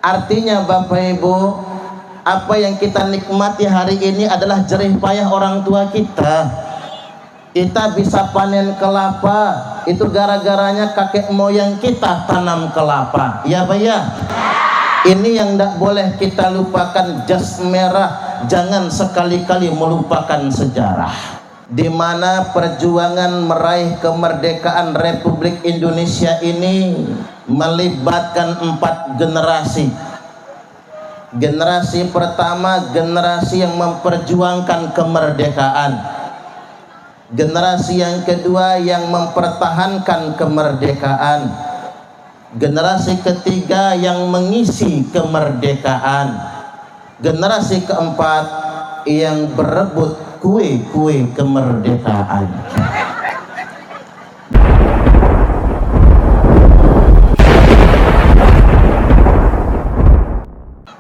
Artinya Bapak Ibu, apa yang kita nikmati hari ini adalah jerih payah orang tua kita. Kita bisa panen kelapa, itu gara-garanya kakek moyang kita tanam kelapa. Ya Pak ya? Ini yang tidak boleh kita lupakan, jas merah. Jangan sekali-kali melupakan sejarah, di mana perjuangan meraih kemerdekaan Republik Indonesia ini melibatkan 4 generasi. Generasi pertama, generasi yang memperjuangkan kemerdekaan. Generasi yang kedua yang mempertahankan kemerdekaan. Generasi ketiga yang mengisi kemerdekaan. Generasi keempat yang berebut kue-kue kemerdekaan.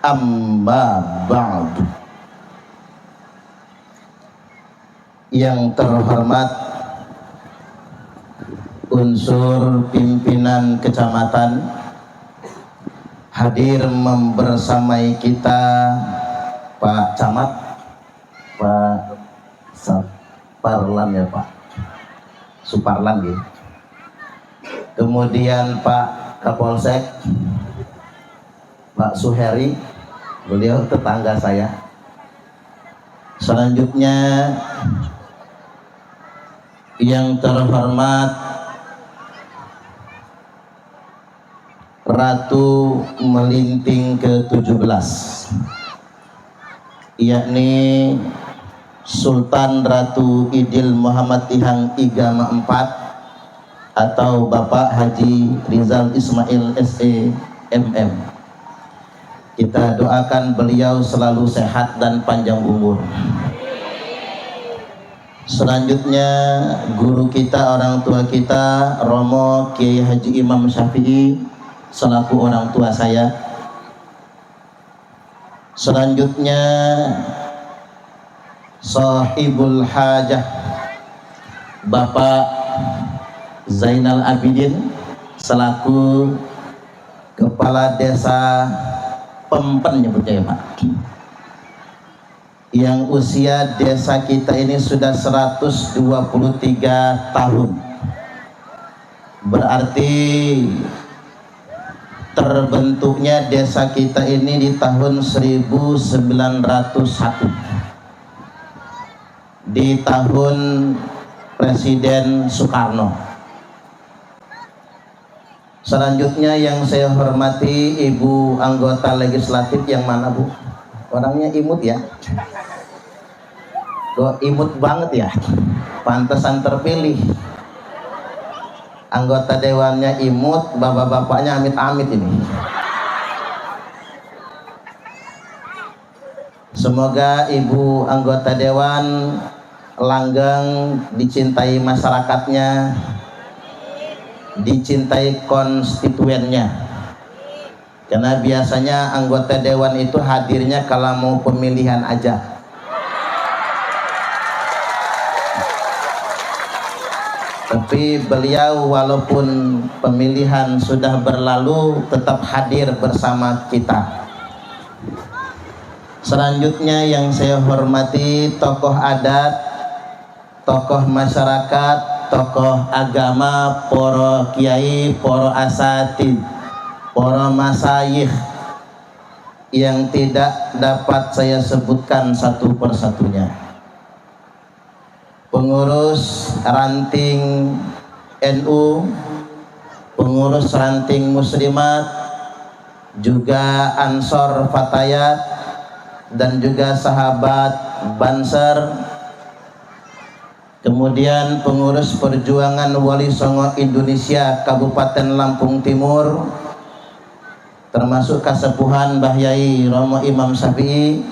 Amma ba'du. Yang terhormat unsur pimpinan kecamatan, hadir membersamai kita Pak Camat, Pak Suparlan ya Pak, Suparlan ya. Kemudian Pak Kapolsek, Pak Suheri, beliau tetangga saya. Selanjutnya yang terhormat Ratu Melinting ke-17, yakni Sultan Ratu Idil Muhammad Ihang Igama IV atau Bapak Haji Rizal Ismail SE MM. Kita doakan beliau selalu sehat dan panjang umur. Selanjutnya guru kita, orang tua kita, Romo Kiai Haji Imam Syafi'i selaku orang tua saya. Selanjutnya Sahibul Hajah Bapak Zainal Abidin selaku Kepala Desa Pempen nyebutnya ya Pak, yang usia desa kita ini sudah 123 tahun. Berarti terbentuknya desa kita ini di tahun 1901, di tahun Presiden Soekarno. Selanjutnya yang saya hormati Ibu anggota legislatif yang mana Bu? Orangnya imut ya? Kok imut banget ya? Pantesan terpilih. Anggota dewannya imut, bapak-bapaknya amit-amit ini. Semoga Ibu anggota dewan langgeng, dicintai masyarakatnya, dicintai konstituennya. Karena biasanya anggota dewan itu hadirnya kalau mau pemilihan aja. Tapi beliau walaupun pemilihan sudah berlalu tetap hadir bersama kita. Selanjutnya yang saya hormati tokoh adat, tokoh masyarakat, tokoh agama, poro kiai, poro asatid, poro masayikh yang tidak dapat saya sebutkan satu persatunya. Pengurus ranting NU, pengurus ranting muslimat, juga Ansor Fatayat, dan juga sahabat Banser, kemudian pengurus perjuangan Wali Songo Indonesia Kabupaten Lampung Timur, termasuk Kasepuhan Mbah Yai Romo Imam Syafi'i,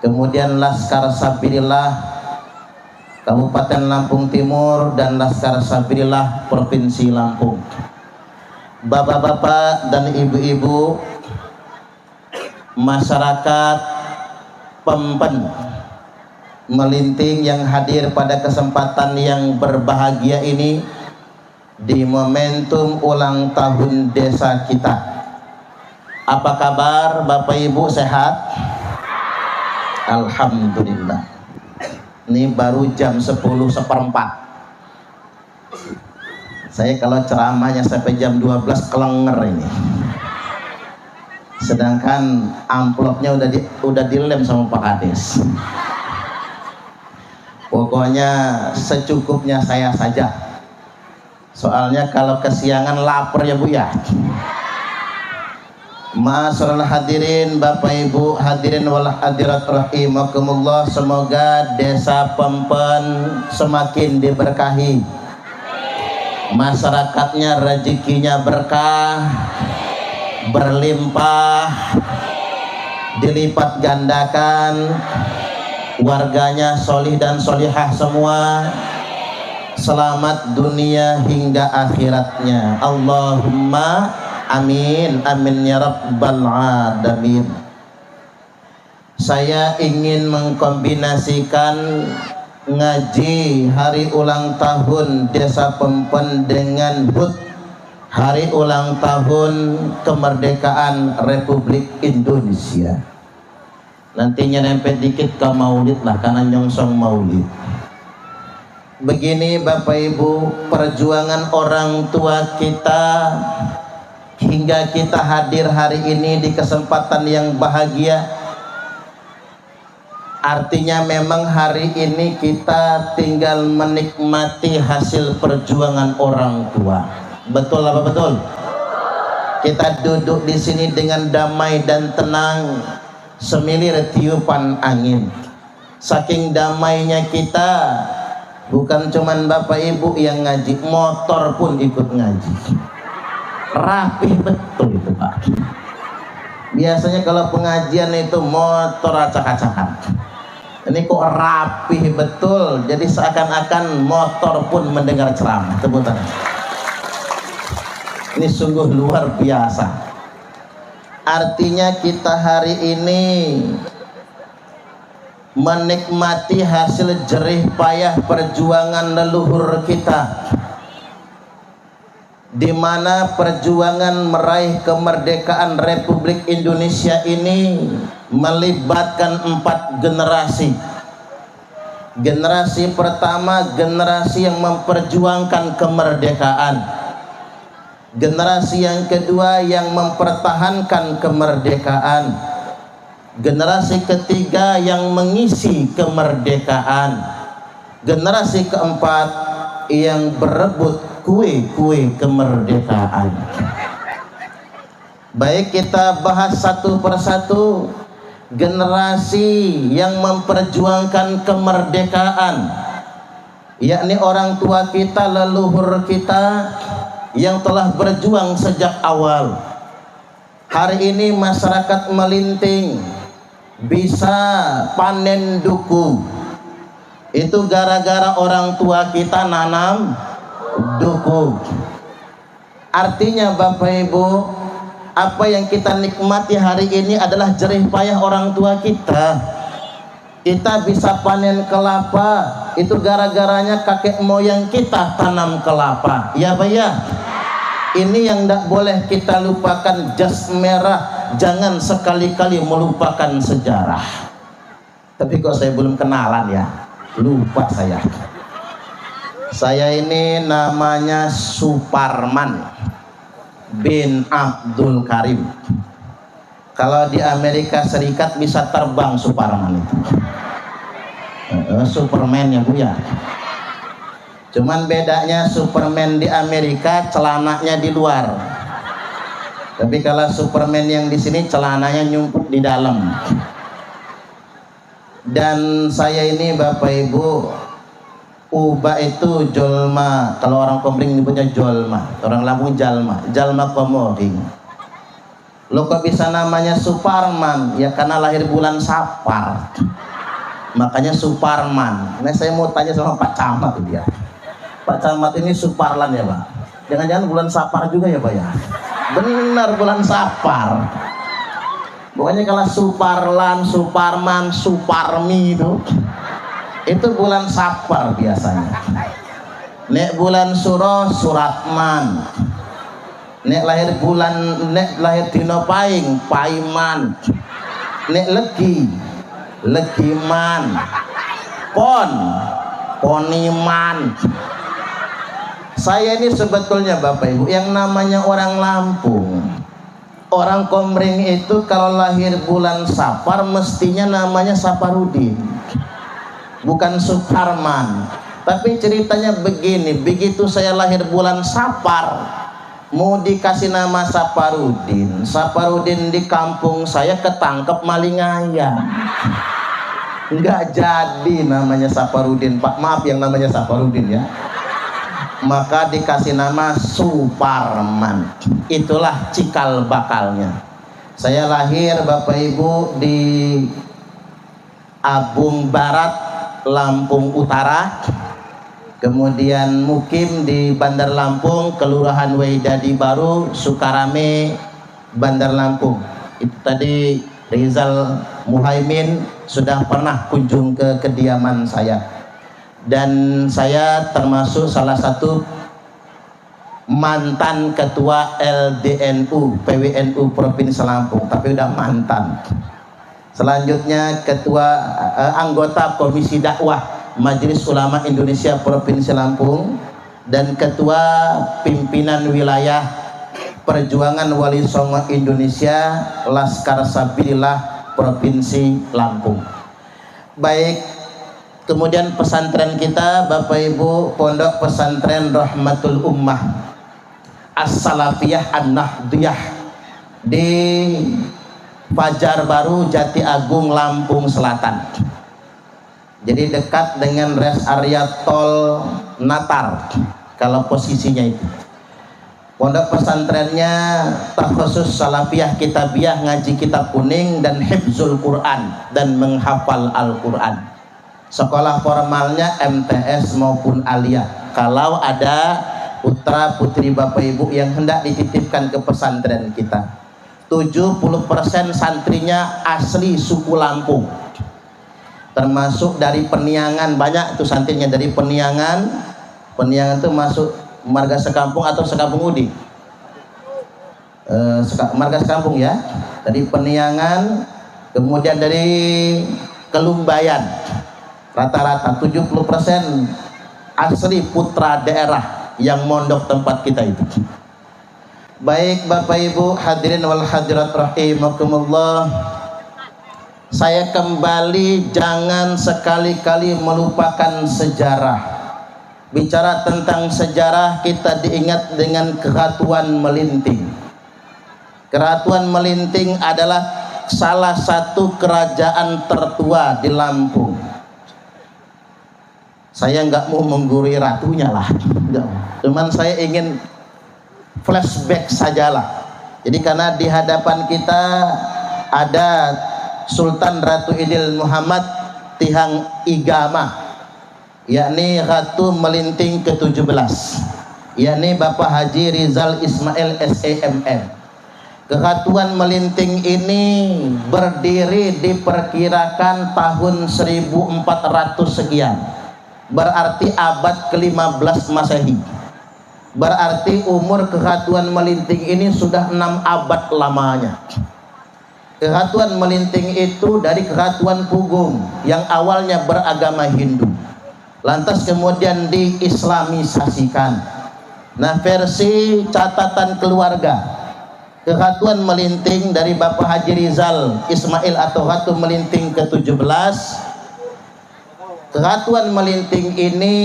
kemudian Laskar Sabilillah Kabupaten Lampung Timur dan Laskar Sabilillah Provinsi Lampung. Bapak-bapak dan ibu-ibu, masyarakat Pempen Melinting yang hadir pada kesempatan yang berbahagia ini di momentum ulang tahun desa kita. Apa kabar Bapak Ibu, sehat? Alhamdulillah. Ini baru jam 10:04. Saya kalau ceramahnya sampai jam 12 kelenger ini. Sedangkan amplopnya udah dilem sama Pak Kades. Pokoknya secukupnya saya saja. Soalnya kalau kesiangan lapar ya Bu ya. Ma'asyiral hadirin, Bapak Ibu hadirin wal hadirat rahimakumullah, semoga desa Pempen semakin diberkahi. Masyarakatnya rezekinya berkah, berlimpah, dilipat gandakan, warganya solih dan solihah semua, selamat dunia hingga akhiratnya. Allahumma amin, amin ya rabbal alamin. Saya ingin mengkombinasikan ngaji hari ulang tahun Desa Pempen dengan HUT hari ulang tahun kemerdekaan Republik Indonesia. Nantinya nempel dikit ke maulid lah, karena nyongsong maulid. Begini Bapak Ibu, perjuangan orang tua kita hingga kita hadir hari ini di kesempatan yang bahagia, artinya memang hari ini kita tinggal menikmati hasil perjuangan orang tua. Betul apa betul? Kita duduk di sini dengan damai dan tenang, semilir tiupan angin. Saking damainya kita, bukan cuman Bapak Ibu yang ngaji, motor pun ikut ngaji. Rapih betul itu Pak. Biasanya kalau pengajian itu motor acak-acakan, ini kok rapih betul, jadi seakan-akan motor pun mendengar ceramah. Tepuk tangan. Ini sungguh luar biasa. Artinya kita hari ini menikmati hasil jerih payah perjuangan leluhur kita, di mana perjuangan meraih kemerdekaan Republik Indonesia ini melibatkan 4 generasi. Generasi pertama, generasi yang memperjuangkan kemerdekaan. Generasi yang kedua yang mempertahankan kemerdekaan. Generasi ketiga yang mengisi kemerdekaan. Generasi keempat yang berebut kue-kue kemerdekaan. Baik, kita bahas satu persatu. Generasi yang memperjuangkan kemerdekaan, yakni orang tua kita, leluhur kita yang telah berjuang sejak awal. Hari ini masyarakat melinting, bisa panen duku. Itu gara-gara orang tua kita nanam duku. Artinya Bapak Ibu, apa yang kita nikmati hari ini adalah jerih payah orang tua kita. Kita bisa panen kelapa, itu gara-garanya kakek moyang kita tanam kelapa. Ya Pak ya? Ini yang tidak boleh kita lupakan, jas merah. Jangan sekali-kali melupakan sejarah. Tapi kok saya belum kenalan ya, lupa saya. Saya ini namanya Suparman bin Abdul Karim. Kalau di Amerika Serikat bisa terbang Suparman itu. Superman ya Bu ya. Cuman bedanya Superman di Amerika celananya di luar. Tapi kalau Superman yang di sini celananya nyumput di dalam. Dan saya ini Bapak Ibu, Uba itu jolma, kalau orang Komering nyebutnya jolma, orang Lampung jalma, jalma Komering. Lo kok bisa namanya Suparman? Ya karena lahir bulan Sapar, makanya Suparman. Nah saya mau tanya sama Pak Camat dia. Pak Camat ini Suparlan ya Pak? Jangan-jangan bulan Sapar juga ya Pak ya? Benar bulan Sapar. Pokoknya kalau Suparlan, Suparman, Suparmi itu bulan Sapar biasanya. Nek bulan Suro, Suratman. nek lahir bulan, nek lahir dino paing paiman, nek legi legiman, poniman. Saya ini sebetulnya Bapak Ibu yang namanya orang Lampung, orang Komering itu kalau lahir bulan Safar mestinya namanya Saparudin, bukan Suparman. Tapi ceritanya begini, begitu saya lahir bulan Safar mau dikasih nama Saparudin, Saparudin di kampung saya ketangkep maling ayam, nggak jadi namanya Saparudin Pak, maaf yang namanya Saparudin ya, maka dikasih nama Suparman. Itulah cikal bakalnya. Saya lahir Bapak Ibu di Abung Barat, Lampung Utara, kemudian mukim di Bandar Lampung, Kelurahan Weidadi Baru, Sukarame, Bandar Lampung. Itu tadi Rizal Muhaimin sudah pernah kunjung ke kediaman saya, dan saya termasuk salah satu mantan ketua LDNU PWNU Provinsi Lampung, tapi udah mantan. Selanjutnya ketua anggota Komisi Dakwah Majelis Ulama Indonesia Provinsi Lampung, dan ketua pimpinan wilayah Perjuangan Wali Songo Indonesia Laskar Sabilillah Provinsi Lampung. Baik, kemudian pesantren kita Bapak Ibu, Pondok Pesantren Rahmatul Ummah As-Salafiyah An-Nahdiyah di Fajar Baru, Jati Agung, Lampung Selatan. Jadi dekat dengan rest area tol Natar kalau posisinya itu. Pondok pesantrennya takhusus salafiyah kitabiyah, ngaji kitab kuning dan hifzul Quran dan menghafal Al-Quran. Sekolah formalnya MTS maupun aliyah. Kalau ada putra putri Bapak Ibu yang hendak dititipkan ke pesantren kita, 70% santrinya asli suku Lampung, termasuk dari Peniangan. Banyak itu santrinya dari Peniangan. Peniangan itu masuk marga sekampung atau sekampung Udi, marga sekampung ya, dari Peniangan, kemudian dari Kelumbayan. Rata-rata 70% asli putra daerah yang mondok tempat kita itu. Baik Bapak Ibu hadirin wal hadirat rahimakumullah, saya kembali jangan sekali-kali melupakan sejarah. Bicara tentang sejarah, kita diingat dengan Keratuan Melinting. Keratuan Melinting adalah salah satu kerajaan tertua di Lampung. Saya nggak mau menggurui ratunya lah, cuman saya ingin flashback sajalah. Jadi karena di hadapan kita ada Sultan Ratu Idil Muhammad Tihang Igama, yakni Ratu Melinting ke-17, yakni Bapak Haji Rizal Ismail SEMM. Keratuan Melinting ini berdiri diperkirakan tahun 1400 sekian, berarti abad ke-15 Masehi. Berarti umur Keratuan Melinting ini sudah 6 abad lamanya. Keratuan Melinting itu dari Keratuan Pugung yang awalnya beragama Hindu, lantas kemudian diislamisasikan. Nah, versi catatan keluarga, Keratuan Melinting dari Bapak Haji Rizal Ismail atau Ratu Melinting ke-17. Keratuan Melinting ini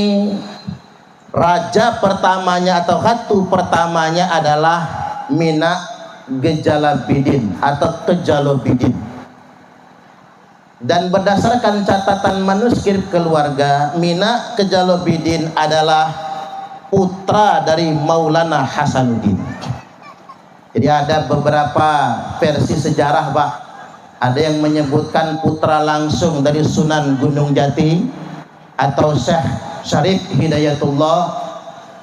raja pertamanya atau ratu pertamanya adalah Mina Gejalabidin atau Kejalobidin. Dan berdasarkan catatan manuskrip keluarga, Mina Kejalobidin adalah putra dari Maulana Hasanuddin. Jadi ada beberapa versi sejarah Pak. Ada yang menyebutkan putra langsung dari Sunan Gunung Jati atau Syekh Syarif Hidayatullah.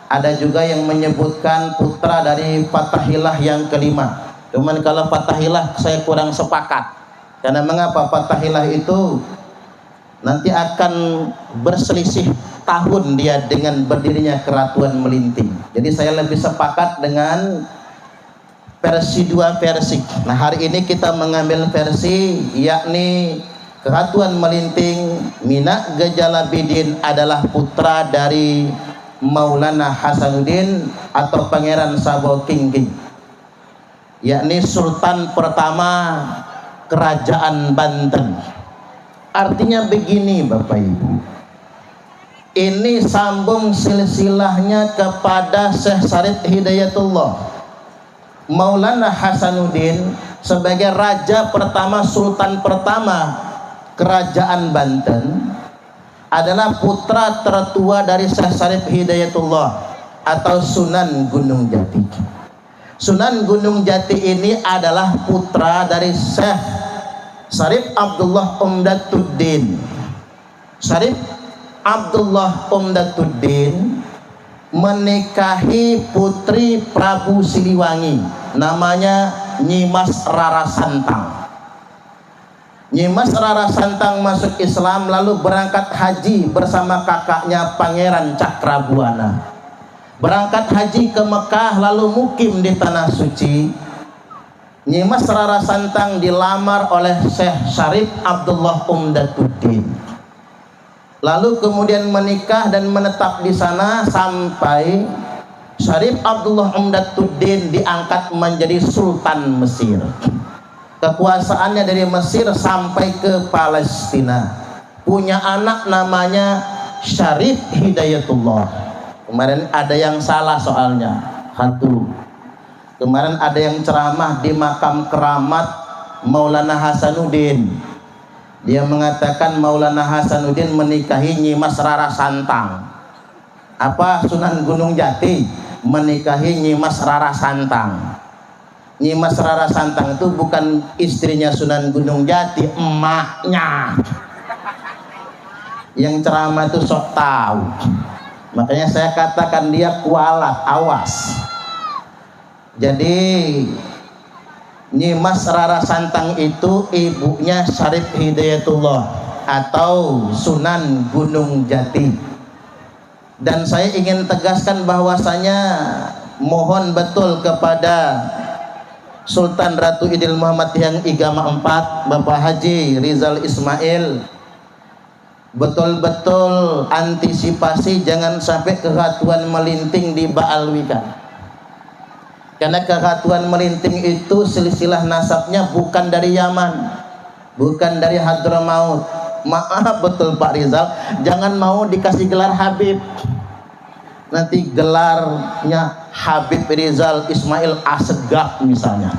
Ada juga yang menyebutkan putra dari Fathahillah yang kelima. Cuman kalau Fathahillah saya kurang sepakat. Karena mengapa? Fathahillah itu nanti akan berselisih tahun dia dengan berdirinya Keratuan Melinting. Jadi saya lebih sepakat dengan versi 2 versi. Nah hari ini kita mengambil versi yakni Keratuan Melinting Mina Gejalabidin adalah putra dari Maulana Hasanuddin atau Pangeran Sabo Kingking, yakni Sultan pertama Kerajaan Banten. Artinya begini Bapak Ibu, ini sambung silsilahnya kepada Syekh Syarif Hidayatullah. Maulana Hasanuddin sebagai raja pertama, sultan pertama Kerajaan Banten adalah putra tertua dari Syekh Syarif Hidayatullah atau Sunan Gunung Jati. Sunan Gunung Jati ini adalah putra dari Syekh Syarif Abdullah Umdatuddin. Syarif Abdullah Umdatuddin menikahi putri Prabu Siliwangi, namanya Nyimas Rara Santang. Nyimas Rara Santang masuk Islam lalu berangkat haji bersama kakaknya Pangeran Cakrabuana. Berangkat haji ke Mekah lalu mukim di Tanah Suci. Nyimas Rara Santang dilamar oleh Syekh Syarif Abdullah Umdatuddin. Lalu kemudian menikah dan menetap di sana sampai Syarif Abdullah Umdatuddin diangkat menjadi Sultan Mesir. Kekuasaannya dari Mesir sampai ke Palestina. Punya anak namanya Syarif Hidayatullah. Kemarin ada yang salah soalnya. Kemarin ada yang ceramah di makam keramat Maulana Hasanuddin. Dia mengatakan Maulana Hasanuddin menikahi Nyimas Rara Santang. Apa Sunan Gunung Jati menikahi Nyimas Rara Santang? Nyimas Rara Santang itu bukan istrinya Sunan Gunung Jati, emaknya. Yang ceramah itu sok tahu. Makanya saya katakan dia kualat, awas. Jadi Nyimas Rara Santang itu ibunya Syarif Hidayatullah atau Sunan Gunung Jati. Dan saya ingin tegaskan bahwasanya mohon betul kepada Sultan Ratu Idil Muhammad yang Igama 4 Bapak Haji Rizal Ismail, betul-betul antisipasi jangan sampai Keratuan Melinting dibaalwikan. Karena Keratuan Melinting itu silsilah nasabnya bukan dari Yaman, bukan dari Hadramaut. Maaf betul Pak Rizal, jangan mau dikasih gelar Habib. Nanti gelarnya Habib Rizal Ismail Assegaf misalnya.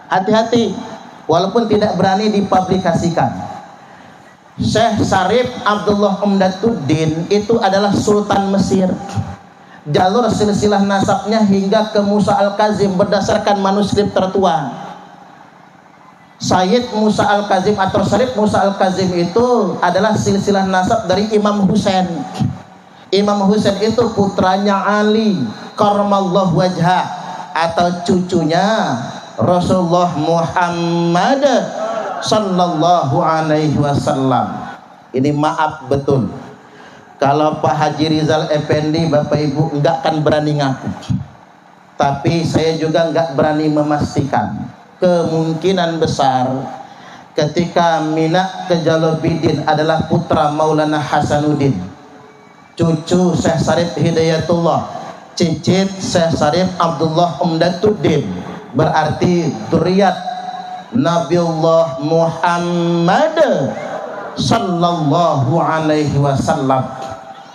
Hati-hati, walaupun tidak berani dipublikasikan. Syekh Syarif Abdullah Umdatuddin itu adalah Sultan Mesir. Jalur silsilah nasabnya hingga ke Musa Al-Kazim berdasarkan manuskrip tertua. Sayyid Musa Al-Kazim atau Syarif Musa Al-Kazim itu adalah silsilah nasab dari Imam Husain. Imam Husain itu putranya Ali karramallahu wajhah atau cucunya Rasulullah Muhammad sallallahu alaihi wasallam. Ini maaf betul, kalau Pak Haji Rizal Effendi Bapak Ibu enggak akan berani ngaku. Tapi saya juga enggak berani memastikan. Kemungkinan besar ketika Mina Gejalabidin adalah putra Maulana Hasanuddin, cucu Syekh Syarif Hidayatullah, cicit Syekh Syarif Abdullah Umdatuddin, berarti dzurriyyat Nabiullah Muhammad sallallahu alaihi wasallam.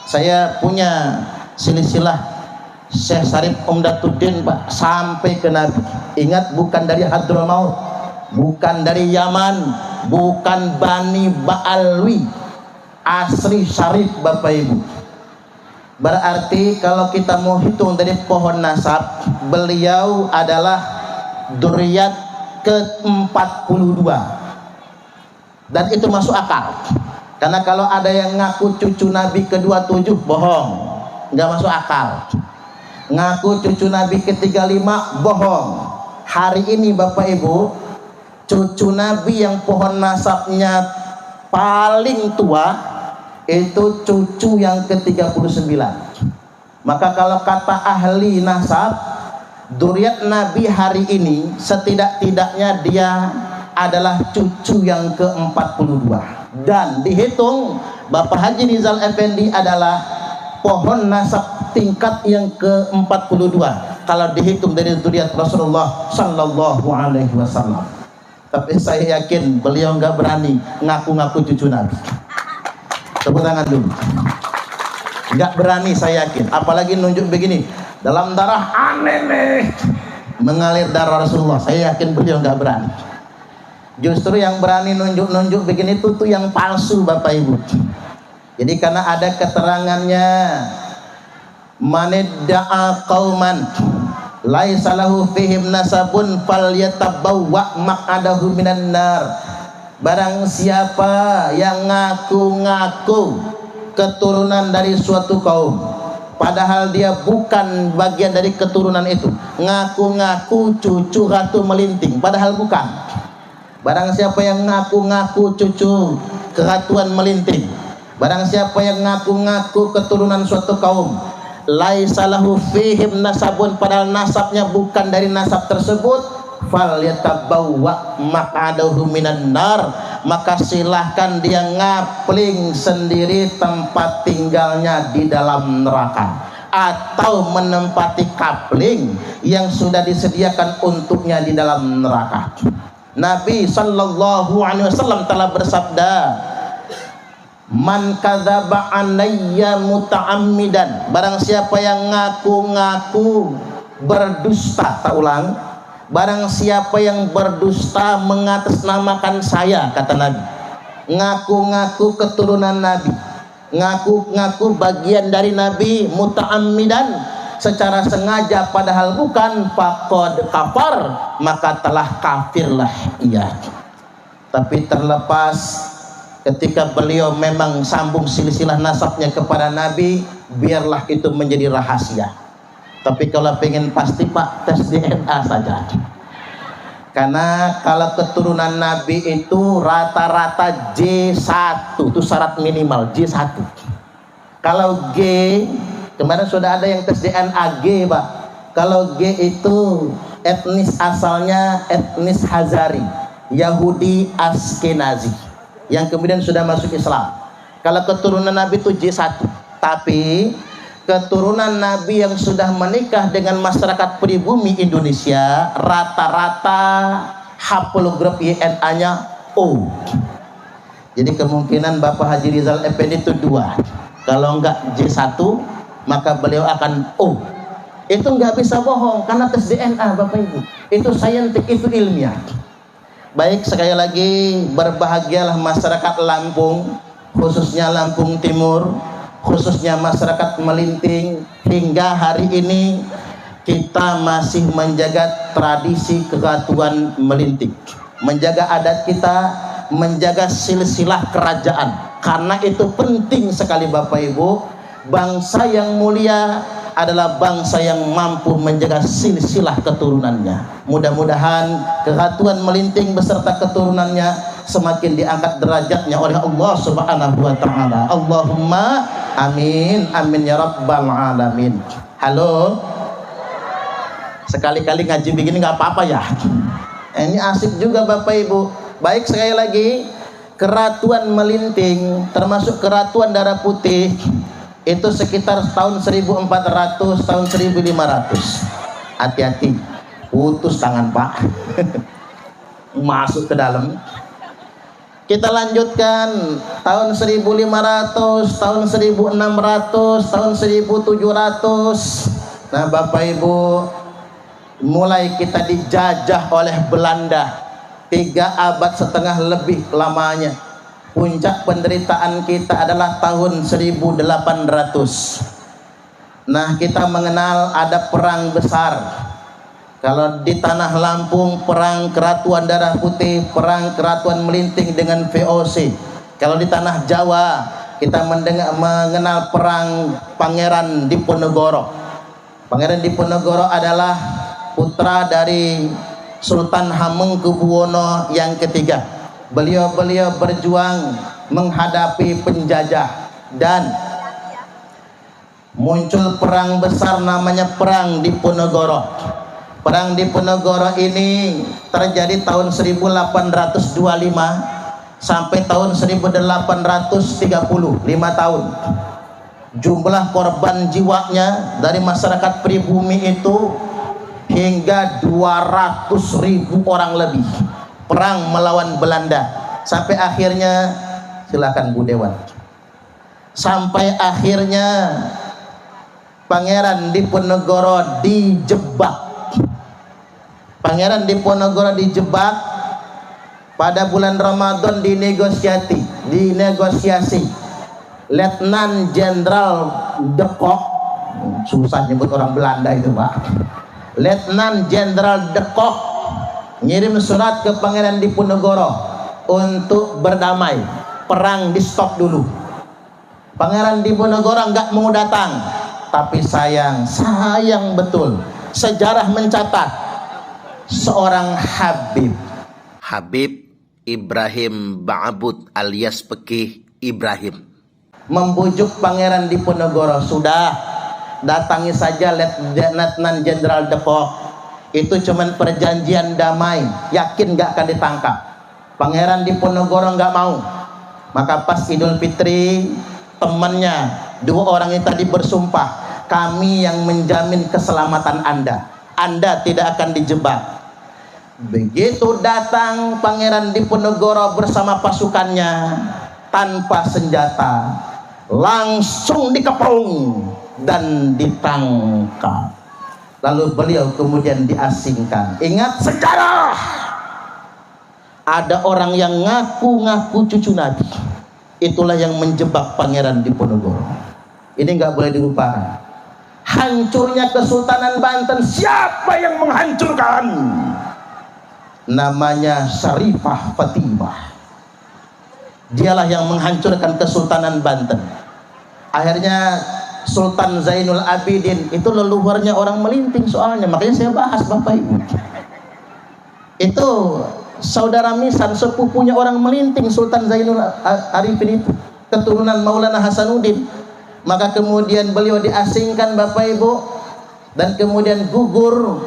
Saya punya silsilah Syekh Syarif Umdatuddin Pak sampai ke Nabi. Ingat, bukan dari Hadramaut, bukan dari Yaman, bukan Bani Ba'alwi, asli Syarif Bapak Ibu. Berarti kalau kita mau hitung dari pohon nasab, beliau adalah dzurriyyat ke-42. Dan itu masuk akal. Karena kalau ada yang ngaku cucu Nabi ke-27, bohong, nggak masuk akal. Ngaku cucu Nabi ke-35, bohong. Hari ini Bapak Ibu, cucu Nabi yang pohon nasabnya paling tua itu cucu yang ke-39. Maka kalau kata ahli nasab, Zuriat Nabi hari ini setidak-tidaknya dia adalah cucu yang ke-42, dan dihitung Bapak Haji Rizal Effendi adalah pohon nasab tingkat yang ke-42 kalau dihitung dari zuriat Rasulullah sallallahu alaihi wasallam. Tapi saya yakin beliau nggak berani ngaku-ngaku cucu Nabi. Tepuk tangan dulu. Nggak berani, saya yakin, apalagi nunjuk begini, dalam darah aneh nih mengalir darah Rasulullah. Saya yakin beliau nggak berani. Justru yang berani nunjuk-nunjuk begini itu tuh yang palsu, Bapak Ibu. Jadi karena ada keterangannya, manidda'a qauman laisa lahu fihim nasabun falyatabawwa maq'adahu minan nar. Barang siapa yang ngaku-ngaku keturunan dari suatu kaum padahal dia bukan bagian dari keturunan itu, ngaku-ngaku cucu Ratu Melinting padahal bukan. Barang siapa yang ngaku-ngaku cucu Keratuan Melinting, barang siapa yang ngaku-ngaku keturunan suatu kaum, laisa lahu fihim nasabun, padahal nasabnya bukan dari nasab tersebut, falyatabawwa maq'adahu minan nar, maka silahkan dia ngapling sendiri tempat tinggalnya di dalam neraka, atau menempati kapling yang sudah disediakan untuknya di dalam neraka. Nabi sallallahu alaihi wasallam telah bersabda, man kadzaba alayya muta'ammidan, barang siapa yang ngaku-ngaku berdusta, tak ulang, barang siapa yang berdusta mengatasnamakan saya, kata Nabi, ngaku-ngaku keturunan Nabi, ngaku-ngaku bagian dari Nabi, muta'ammidan, secara sengaja padahal bukan, faqad kafar, maka telah kafirlah ia. Tapi terlepas ketika beliau memang sambung silsilah nasabnya kepada Nabi, biarlah itu menjadi rahasia. Tapi kalau pengen pasti Pak, tes DNA saja. Karena kalau keturunan Nabi itu rata-rata J1, itu syarat minimal J1. Kalau G, kemarin sudah ada yang tes DNA G, Pak. Kalau G itu etnis asalnya etnis Hazari, Yahudi Askenazi, yang kemudian sudah masuk Islam. Kalau keturunan Nabi itu J1. Tapi keturunan Nabi yang sudah menikah dengan masyarakat pribumi Indonesia rata-rata haplografi DNA O. Jadi kemungkinan Bapak Haji Rizal Effendi itu 2. Kalau enggak J1, maka beliau akan O. Itu enggak bisa bohong karena tes DNA, Bapak Ibu. Itu saintik, itu ilmiah. Baik, sekali lagi berbahagialah masyarakat Lampung, khususnya Lampung Timur, khususnya masyarakat Melinting. Hingga hari ini kita masih menjaga tradisi Keratuan Melinting, menjaga adat kita, menjaga silsilah kerajaan. Karena itu penting sekali, Bapak Ibu. Bangsa yang mulia adalah bangsa yang mampu menjaga silsilah keturunannya. Mudah-mudahan Keratuan Melinting beserta keturunannya semakin diangkat derajatnya oleh Allah Subhanahu wa taala. Allahumma amin, amin ya rabbal alamin. Halo, sekali-kali ngaji begini nggak apa-apa ya? Ini asik juga, Bapak Ibu. Baik, sekali lagi, Keratuan Melinting termasuk Keratuan Darah Putih itu sekitar tahun 1400, tahun 1500. Hati-hati, putus tangan Pak. Masuk ke dalam. Kita lanjutkan tahun 1500, tahun 1600, tahun 1700. Nah, Bapak Ibu, mulai kita dijajah oleh Belanda 3 abad setengah lebih lamanya. Puncak penderitaan kita adalah tahun 1800. Nah, kita mengenal ada perang besar. Kalau di tanah Lampung, perang Keratuan Darah Putih, perang Keratuan Melinting dengan VOC. Kalau di tanah Jawa, kita mengenal perang Pangeran Diponegoro. Pangeran Diponegoro adalah putra dari Sultan Hamengkubuwono yang ketiga. Beliau berjuang menghadapi penjajah dan muncul perang besar namanya perang Diponegoro. Perang Diponegoro ini terjadi tahun 1825 sampai tahun 1830, 5 tahun. Jumlah korban jiwanya dari masyarakat pribumi itu hingga 200.000 orang lebih. Perang melawan Belanda sampai akhirnya, silakan Bu Dewan, sampai akhirnya Pangeran Diponegoro dijebak. Pangeran Diponegoro dijebak pada bulan Ramadan, dinegosiasi Letnan Jenderal de Kock, susah nyebut orang Belanda itu Pak. Letnan Jenderal de Kock ngirim surat ke Pangeran Diponegoro untuk berdamai, perang di stop dulu. Pangeran Diponegoro nggak mau datang, tapi sayang betul, sejarah mencatat seorang Habib Ibrahim Ba'abud alias Pekih Ibrahim membujuk Pangeran Diponegoro, sudah datangi saja Letnan Jenderal de Kock, itu cuman perjanjian damai, yakin gak akan ditangkap. Pangeran Diponegoro nggak mau. Maka pas Idul Fitri, temannya 2 orang itu tadi bersumpah, kami yang menjamin keselamatan Anda tidak akan dijebak. Begitu datang Pangeran Diponegoro bersama pasukannya tanpa senjata, langsung dikepung dan ditangkap. Lalu beliau kemudian diasingkan. Ingat sejarah, ada orang yang ngaku-ngaku cucu Nabi, itulah yang menjebak Pangeran Diponegoro. Ini nggak boleh dilupakan. Hancurnya Kesultanan Banten, siapa yang menghancurkan? Namanya Syarifah Fatimah. Dialah yang menghancurkan Kesultanan Banten. Akhirnya Sultan Zainul Abidin itu leluhurnya orang Melinting soalnya, makanya saya bahas Bapak Ibu. Itu saudara misan, sepupunya orang Melinting, Sultan Zainul Arifin itu keturunan Maulana Hasanuddin. Maka kemudian beliau diasingkan Bapak Ibu, dan kemudian gugur,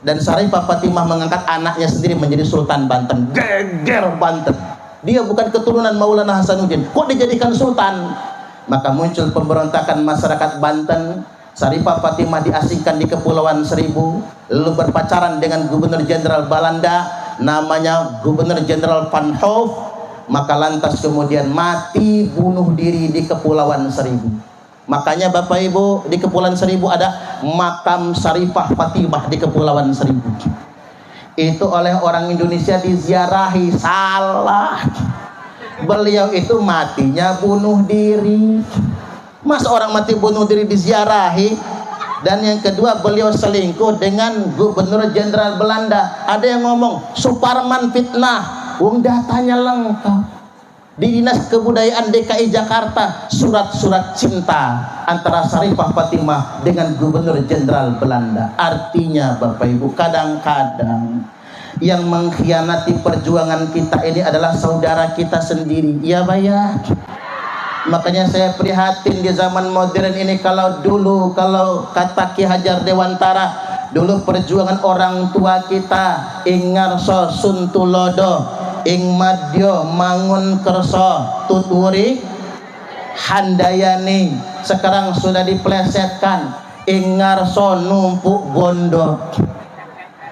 dan Syarifah Fatimah mengangkat anaknya sendiri menjadi Sultan Banten. Geger Banten, dia bukan keturunan Maulana Hasanuddin, kok dijadikan sultan? Maka muncul pemberontakan masyarakat Banten. Syarifah Fatimah diasingkan di Kepulauan Seribu, lalu berpacaran dengan Gubernur Jenderal Belanda namanya Gubernur Jenderal Van Hove. Maka lantas kemudian mati bunuh diri di Kepulauan Seribu. Makanya Bapak Ibu, di Kepulauan Seribu ada makam Syarifah Fatimah di Kepulauan Seribu. Itu oleh orang Indonesia diziarahi, salah. Beliau itu matinya bunuh diri. Mas orang mati bunuh diri diziarahi? Dan yang kedua, beliau selingkuh dengan Gubernur Jenderal Belanda. Ada yang ngomong Suparman fitnah, wong datanya lengkap. Di Dinas Kebudayaan DKI Jakarta, surat-surat cinta antara Syarifah Fatimah dengan Gubernur Jenderal Belanda. Artinya Bapak Ibu, kadang-kadang yang mengkhianati perjuangan kita ini adalah saudara kita sendiri. Iya Pak ya? Makanya saya prihatin di zaman modern ini. Kalau dulu, kalau kata Ki Hajar Dewantara, dulu perjuangan orang tua kita ingarso suntulodo ing madyo mangun kerso tuturi handayani, sekarang sudah diplesetkan ingarso numpuk bondo.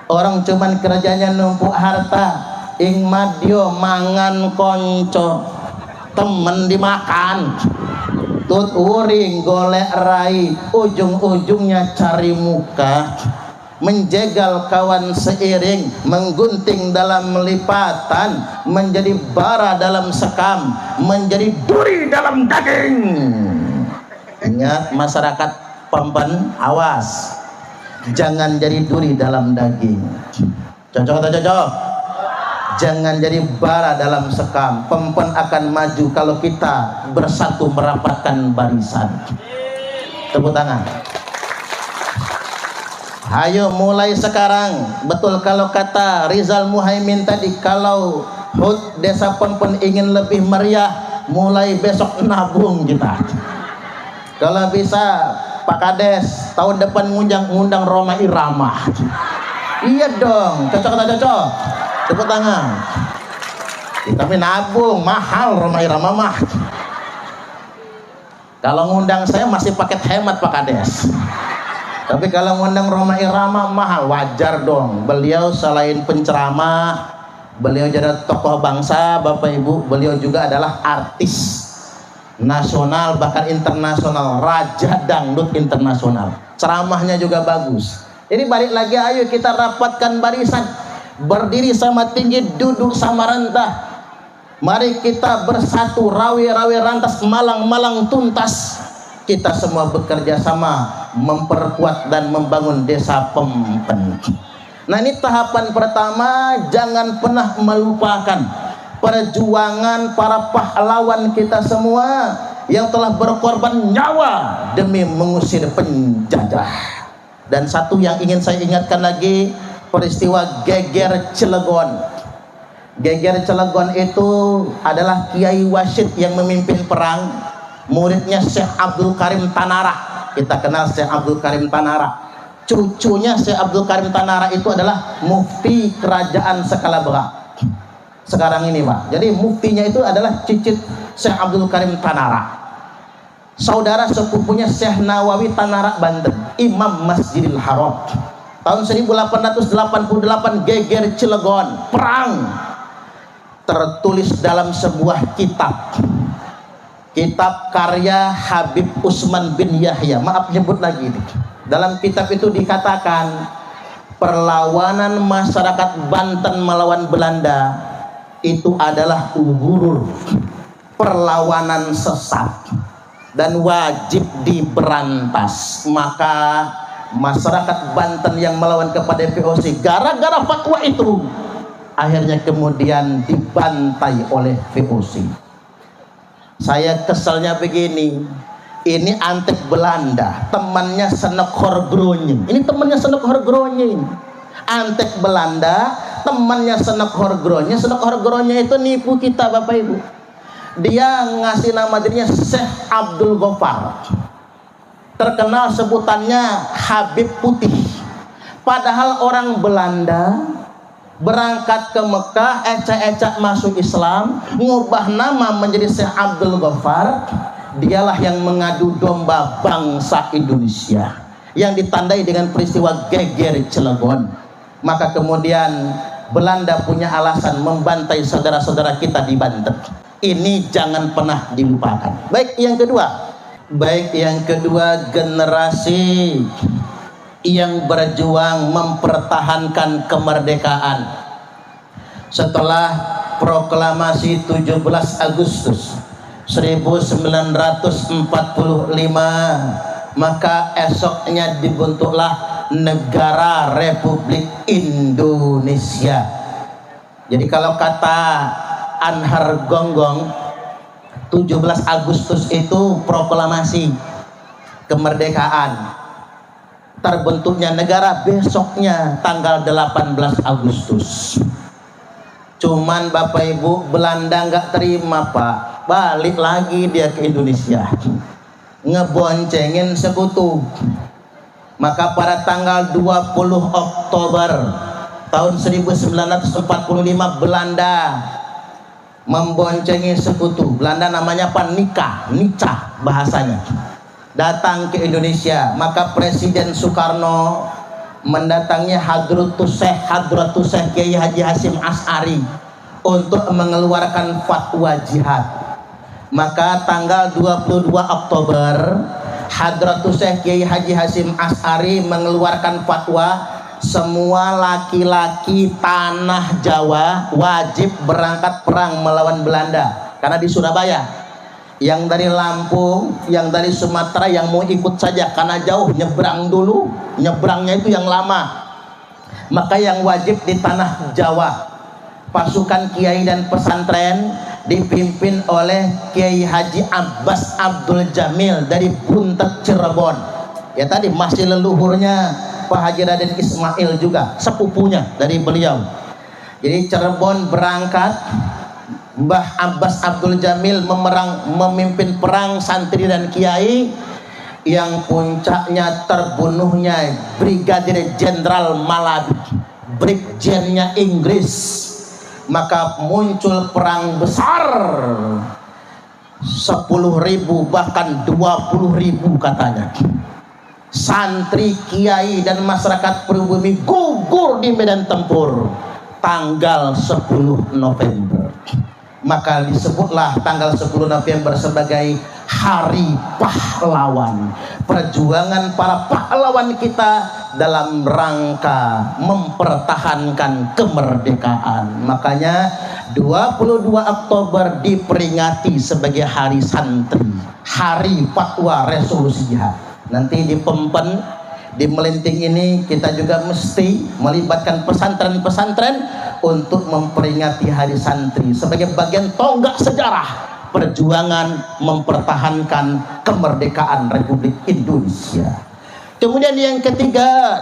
Orang cuman kerjanya numpuk harta. Ing madyo mangan konco, temen dimakan. Tuturing golek rai, ujung-ujungnya cari muka. Menjegal kawan seiring, menggunting dalam lipatan, menjadi bara dalam sekam, menjadi duri dalam daging. Ingat masyarakat Pempen, awas, jangan jadi duri dalam daging. Cocok atau cocok? Jangan jadi bara dalam sekam. Pempen akan maju kalau kita bersatu merapatkan barisan. Tepuk tangan. Ayo mulai sekarang. Betul kalau kata Rizal Muhaimin tadi, kalau HUT Desa Pempen ingin lebih meriah, mulai besok nabung kita. Kalau bisa Pak Kades tahun depan ngundang Roma Irama. Iya dong, cocok atau cocok? Tepuk tangan. Tapi nabung, mahal Roma Irama mah. Kalau ngundang saya masih paket hemat Pak Kades. Tapi kalau ngundang Roma Irama mahal, wajar dong. Beliau selain penceramah, beliau jadi tokoh bangsa, Bapak Ibu, beliau juga adalah artis nasional bahkan internasional, raja dangdut internasional. Ceramahnya juga bagus. Jadi balik lagi, ayo kita rapatkan barisan, berdiri sama tinggi, duduk sama rendah. Mari kita bersatu, rawi-rawi rantas, malang-malang tuntas. Kita semua bekerja sama memperkuat dan membangun desa Pempen. Nah, ini tahapan pertama. Jangan pernah melupakan perjuangan para pahlawan kita semua yang telah berkorban nyawa demi mengusir penjajah. Dan satu yang ingin saya ingatkan lagi, peristiwa Geger Cilegon. Geger Cilegon itu adalah Kiai Wasyid yang memimpin perang, muridnya Syekh Abdul Karim Tanara. Kita kenal Syekh Abdul Karim Tanara. Cucunya Syekh Abdul Karim Tanara itu adalah mufti kerajaan Sekalaberak sekarang ini, Pak. Jadi muftinya itu adalah cicit Syekh Abdul Karim Tanara, saudara sepupunya Syekh Nawawi Tanara Banten, Imam Masjidil Haram. Tahun 1888 Geger Cilegon, perang. Tertulis dalam sebuah kitab karya Habib Usman bin Yahya. Maaf nyebut lagi ini. Dalam kitab itu dikatakan perlawanan masyarakat Banten melawan Belanda itu adalah ugurur, perlawanan sesat dan wajib diberantas. Maka masyarakat Banten yang melawan kepada VOC gara-gara fatwa itu akhirnya kemudian dibantai oleh VOC. Saya keselnya begini, ini antek Belanda, temannya Senok Horgronying. Ini temannya Senok Horgronying. Antek Belanda, temannya Senok Horgronying. Senok Horgronying itu nipu kita, Bapak Ibu. Dia ngasih nama dirinya Syekh Abdul Ghaffar. Terkenal sebutannya Habib Putih. Padahal orang Belanda berangkat ke Mekah, ecak-ecak masuk Islam, ngubah nama menjadi Syekh Abdul Ghaffar. Dialah yang mengadu domba bangsa Indonesia yang ditandai dengan peristiwa Geger Cilegon. Maka kemudian Belanda punya alasan membantai saudara-saudara kita di Banten. Ini jangan pernah dilupakan. Baik yang kedua, generasi yang berjuang mempertahankan kemerdekaan setelah proklamasi 17 Agustus 1945, maka esoknya dibentuklah Negara Republik Indonesia. Jadi kalau kata Anhar Gonggong, 17 Agustus itu proklamasi kemerdekaan. Terbentuknya negara besoknya tanggal 18 Agustus. Cuman Bapak Ibu, Belanda nggak terima, Pak. Balik lagi dia ke Indonesia, ngeboncengin sekutu. Maka pada tanggal 20 Oktober tahun 1945 Belanda memboncengi sekutu. Belanda namanya apa? Nica bahasanya. Datang ke Indonesia. Maka Presiden Soekarno mendatangi Hadratus Syekh Kiai Haji Hasyim Asy'ari untuk mengeluarkan fatwa jihad. Maka tanggal 22 Oktober Hadratus Syekh Kiai Haji Hasyim Asy'ari mengeluarkan fatwa semua laki-laki tanah Jawa wajib berangkat perang melawan Belanda. Karena di Surabaya, yang dari Lampung, yang dari Sumatera, yang mau ikut saja karena jauh, nyebrang dulu, nyebrangnya itu yang lama. Maka yang wajib di tanah Jawa, pasukan kiai dan pesantren dipimpin oleh Kiai Haji Abbas Abdul Jamil dari Buntet Cirebon. Ya tadi masih leluhurnya Pak Haji Raden Ismail juga, sepupunya dari beliau. Jadi Cirebon berangkat, Mbah Abbas Abdul Jamil memimpin perang santri dan kiai. yang puncaknya terbunuhnya Brigadir Jenderal Malabi, Brigjennya Inggris, maka muncul perang besar. 10.000 bahkan 20.000 katanya santri, kiai dan masyarakat pribumi gugur di medan tempur tanggal 10 November. Maka disebutlah tanggal 10 November sebagai Hari Pahlawan, perjuangan para pahlawan kita dalam rangka mempertahankan kemerdekaan. Makanya 22 Oktober diperingati sebagai Hari Santri, Hari Fatwa Resolusi Jihad. Nanti di Pempen, di Melinting ini kita juga mesti melibatkan pesantren-pesantren untuk memperingati Hari Santri sebagai bagian tonggak sejarah perjuangan mempertahankan kemerdekaan Republik Indonesia. Kemudian yang ketiga,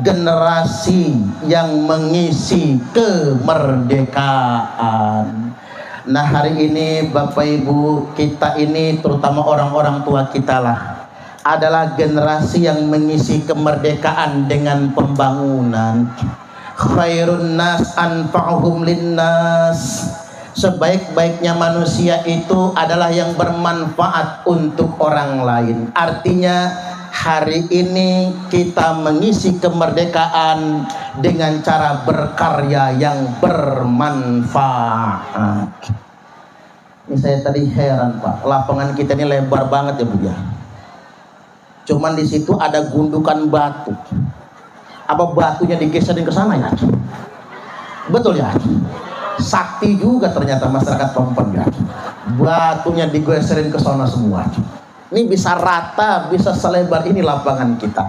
generasi yang mengisi kemerdekaan. Nah, hari ini Bapak Ibu, kita ini terutama orang-orang tua kita lah adalah generasi yang mengisi kemerdekaan dengan pembangunan. Khairun nas anfa'uhum linnas. Sebaik-baiknya manusia itu adalah yang bermanfaat untuk orang lain. Artinya hari ini kita mengisi kemerdekaan dengan cara berkarya yang bermanfaat. Ini saya tadi heran Pak, lapangan kita ini lebar banget ya Bu ya. Cuman di situ ada gundukan batu. Apa batunya digeserin ke sana ya? Betul ya? Sakti juga ternyata masyarakat Pempen ya. Batunya digeserin ke sana semua. Ini bisa rata, bisa selebar ini lapangan kita.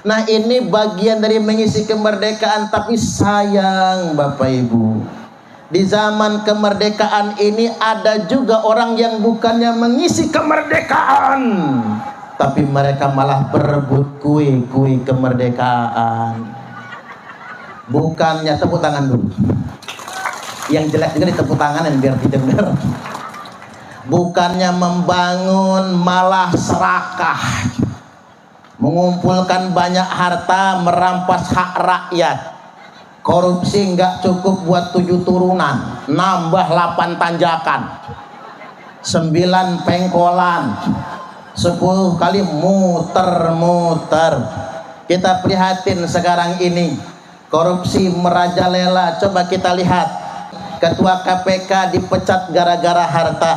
Nah, ini bagian dari mengisi kemerdekaan. Tapi sayang Bapak Ibu, di zaman kemerdekaan ini ada juga orang yang bukannya mengisi kemerdekaan, tapi mereka malah berebut kue-kue kemerdekaan. Bukannya tepuk tangan dulu. Yang jelek juga ditepuk tangan biar didengar. Bukannya membangun malah serakah, mengumpulkan banyak harta, merampas hak rakyat. Korupsi nggak cukup buat 7 turunan, nambah 8 tanjakan, 9 pengkolan, 10 kali muter-muter. Kita prihatin sekarang ini, korupsi merajalela. Coba kita lihat, Ketua KPK dipecat gara-gara harta,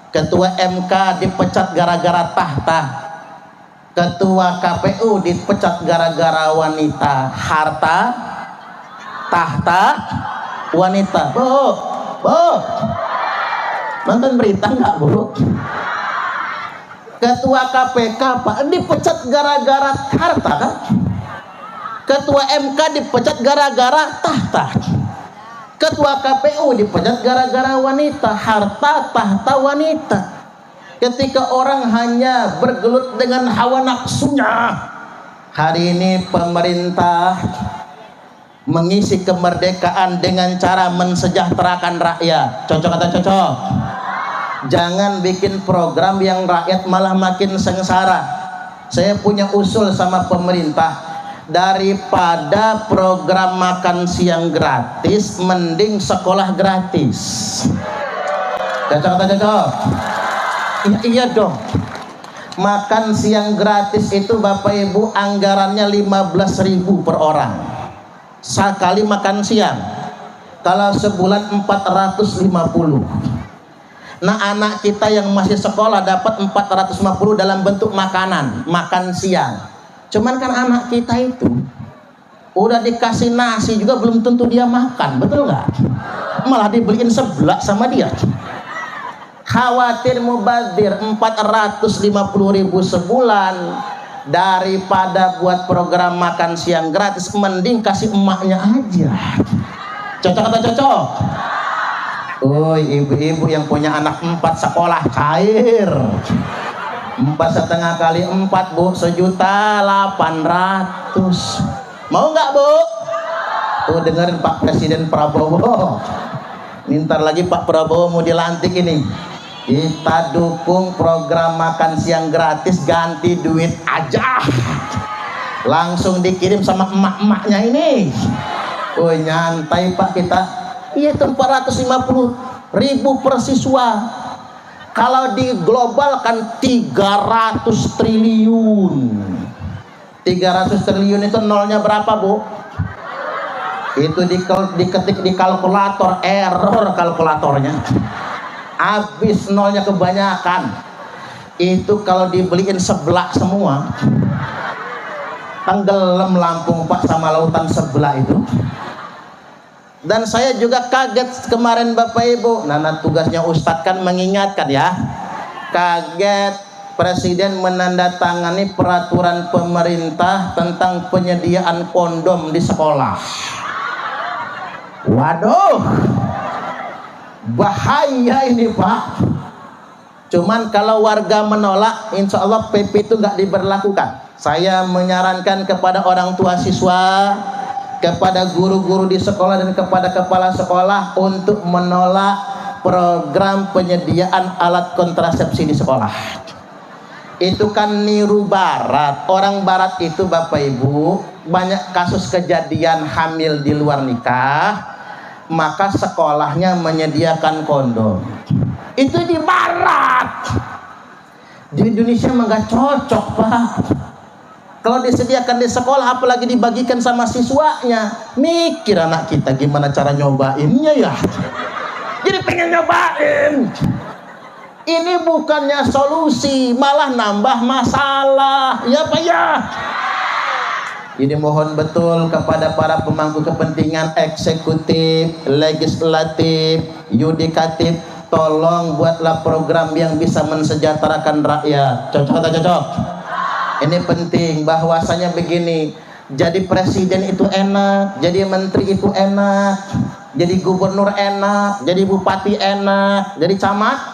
Ketua MK dipecat gara-gara tahta, Ketua KPU dipecat gara-gara wanita. Harta, tahta, wanita. Bu, nonton berita nggak Bu? Ketua KPK Pak dipecat gara-gara harta kan? Ketua MK dipecat gara-gara tahta, Ketua KPU dipecat gara-gara wanita. Harta, tahta, wanita. Ketika orang hanya bergelut dengan hawa nafsunya, hari ini pemerintah mengisi kemerdekaan dengan cara mensejahterakan rakyat. Cocok atau cocok? Jangan bikin program yang rakyat malah makin sengsara. Saya punya usul sama pemerintah, daripada program makan siang gratis, mending sekolah gratis. Cocok atau cocok? Iya dong. Makan siang gratis itu Bapak Ibu anggarannya 15.000 per orang sekali makan siang. Kalau sebulan 450. Nah, anak kita yang masih sekolah dapat 450 dalam bentuk makanan, makan siang. Cuman kan anak kita itu udah dikasih nasi juga belum tentu dia makan, betul nggak? Malah dibeliin seblak sama dia. Khawatir mubazir 450.000 sebulan, daripada buat program makan siang gratis, mending kasih emaknya aja. Cocok atau cocok? Oh, ibu-ibu yang punya anak 4 sekolah cair. 4,5 kali 4 Bu, 1.800.000. Mau nggak Bu? Tuh dengerin Pak Presiden Prabowo. Ntar lagi Pak Prabowo mau dilantik ini. Kita dukung program makan siang gratis, ganti duit aja. Langsung dikirim sama emak-emaknya ini. Oh nyantai Pak kita. Iya itu 450.000 per siswa. Kalau di global kan 300 triliun. 300 triliun itu nolnya berapa Bu? Itu diketik di kalkulator, error kalkulatornya. Habis nolnya kebanyakan. Itu kalau dibeliin sebelah semua, tenggelam Lampung Pak sama lautan sebelah itu. Dan saya juga kaget kemarin Bapak Ibu. Nah tugasnya Ustadz kan mengingatkan ya. Kaget Presiden menandatangani peraturan pemerintah tentang penyediaan kondom di sekolah. Waduh, bahaya ini Pak. Cuman kalau warga menolak, insya Allah PP itu nggak diberlakukan. Saya menyarankan kepada orang tua siswa, kepada guru-guru di sekolah dan kepada kepala sekolah untuk menolak program penyediaan alat kontrasepsi di sekolah. Itu kan niru Barat. Orang Barat itu Bapak Ibu banyak kasus kejadian hamil di luar nikah, maka sekolahnya menyediakan kondom. Itu di Barat. Di Indonesia mah nggak cocok Pak. Kalau disediakan di sekolah, apalagi dibagikan sama siswanya, mikir anak kita gimana cara nyobainnya ya. Jadi pengen nyobain. Ini bukannya solusi, malah nambah masalah. Ya Pak ya. Jadi mohon betul kepada para pemangku kepentingan eksekutif, legislatif, yudikatif, tolong buatlah program yang bisa mensejahterakan rakyat. Cocok atau cocok? Ini penting, bahwasanya begini. Jadi presiden itu enak, jadi menteri itu enak, jadi gubernur enak, jadi bupati enak, jadi camat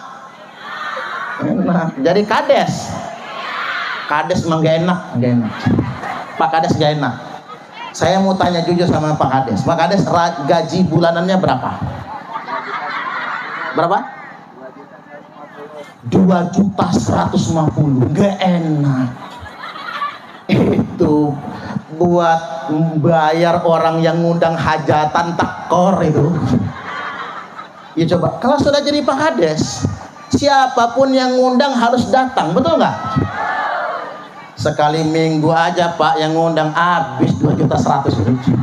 enak, jadi kades. Kades emang gak enak, gak enak. Pak Kades gak enak. Saya mau tanya jujur sama Pak Kades. Pak Kades gaji bulanannya berapa? Berapa? 2.150.000. Gak enak. Itu buat bayar orang yang ngundang hajatan takor itu. Ya coba, kalau sudah jadi Pak Kades, siapapun yang ngundang harus datang, betul nggak? Sekali minggu aja Pak yang ngundang habis 2.100.000.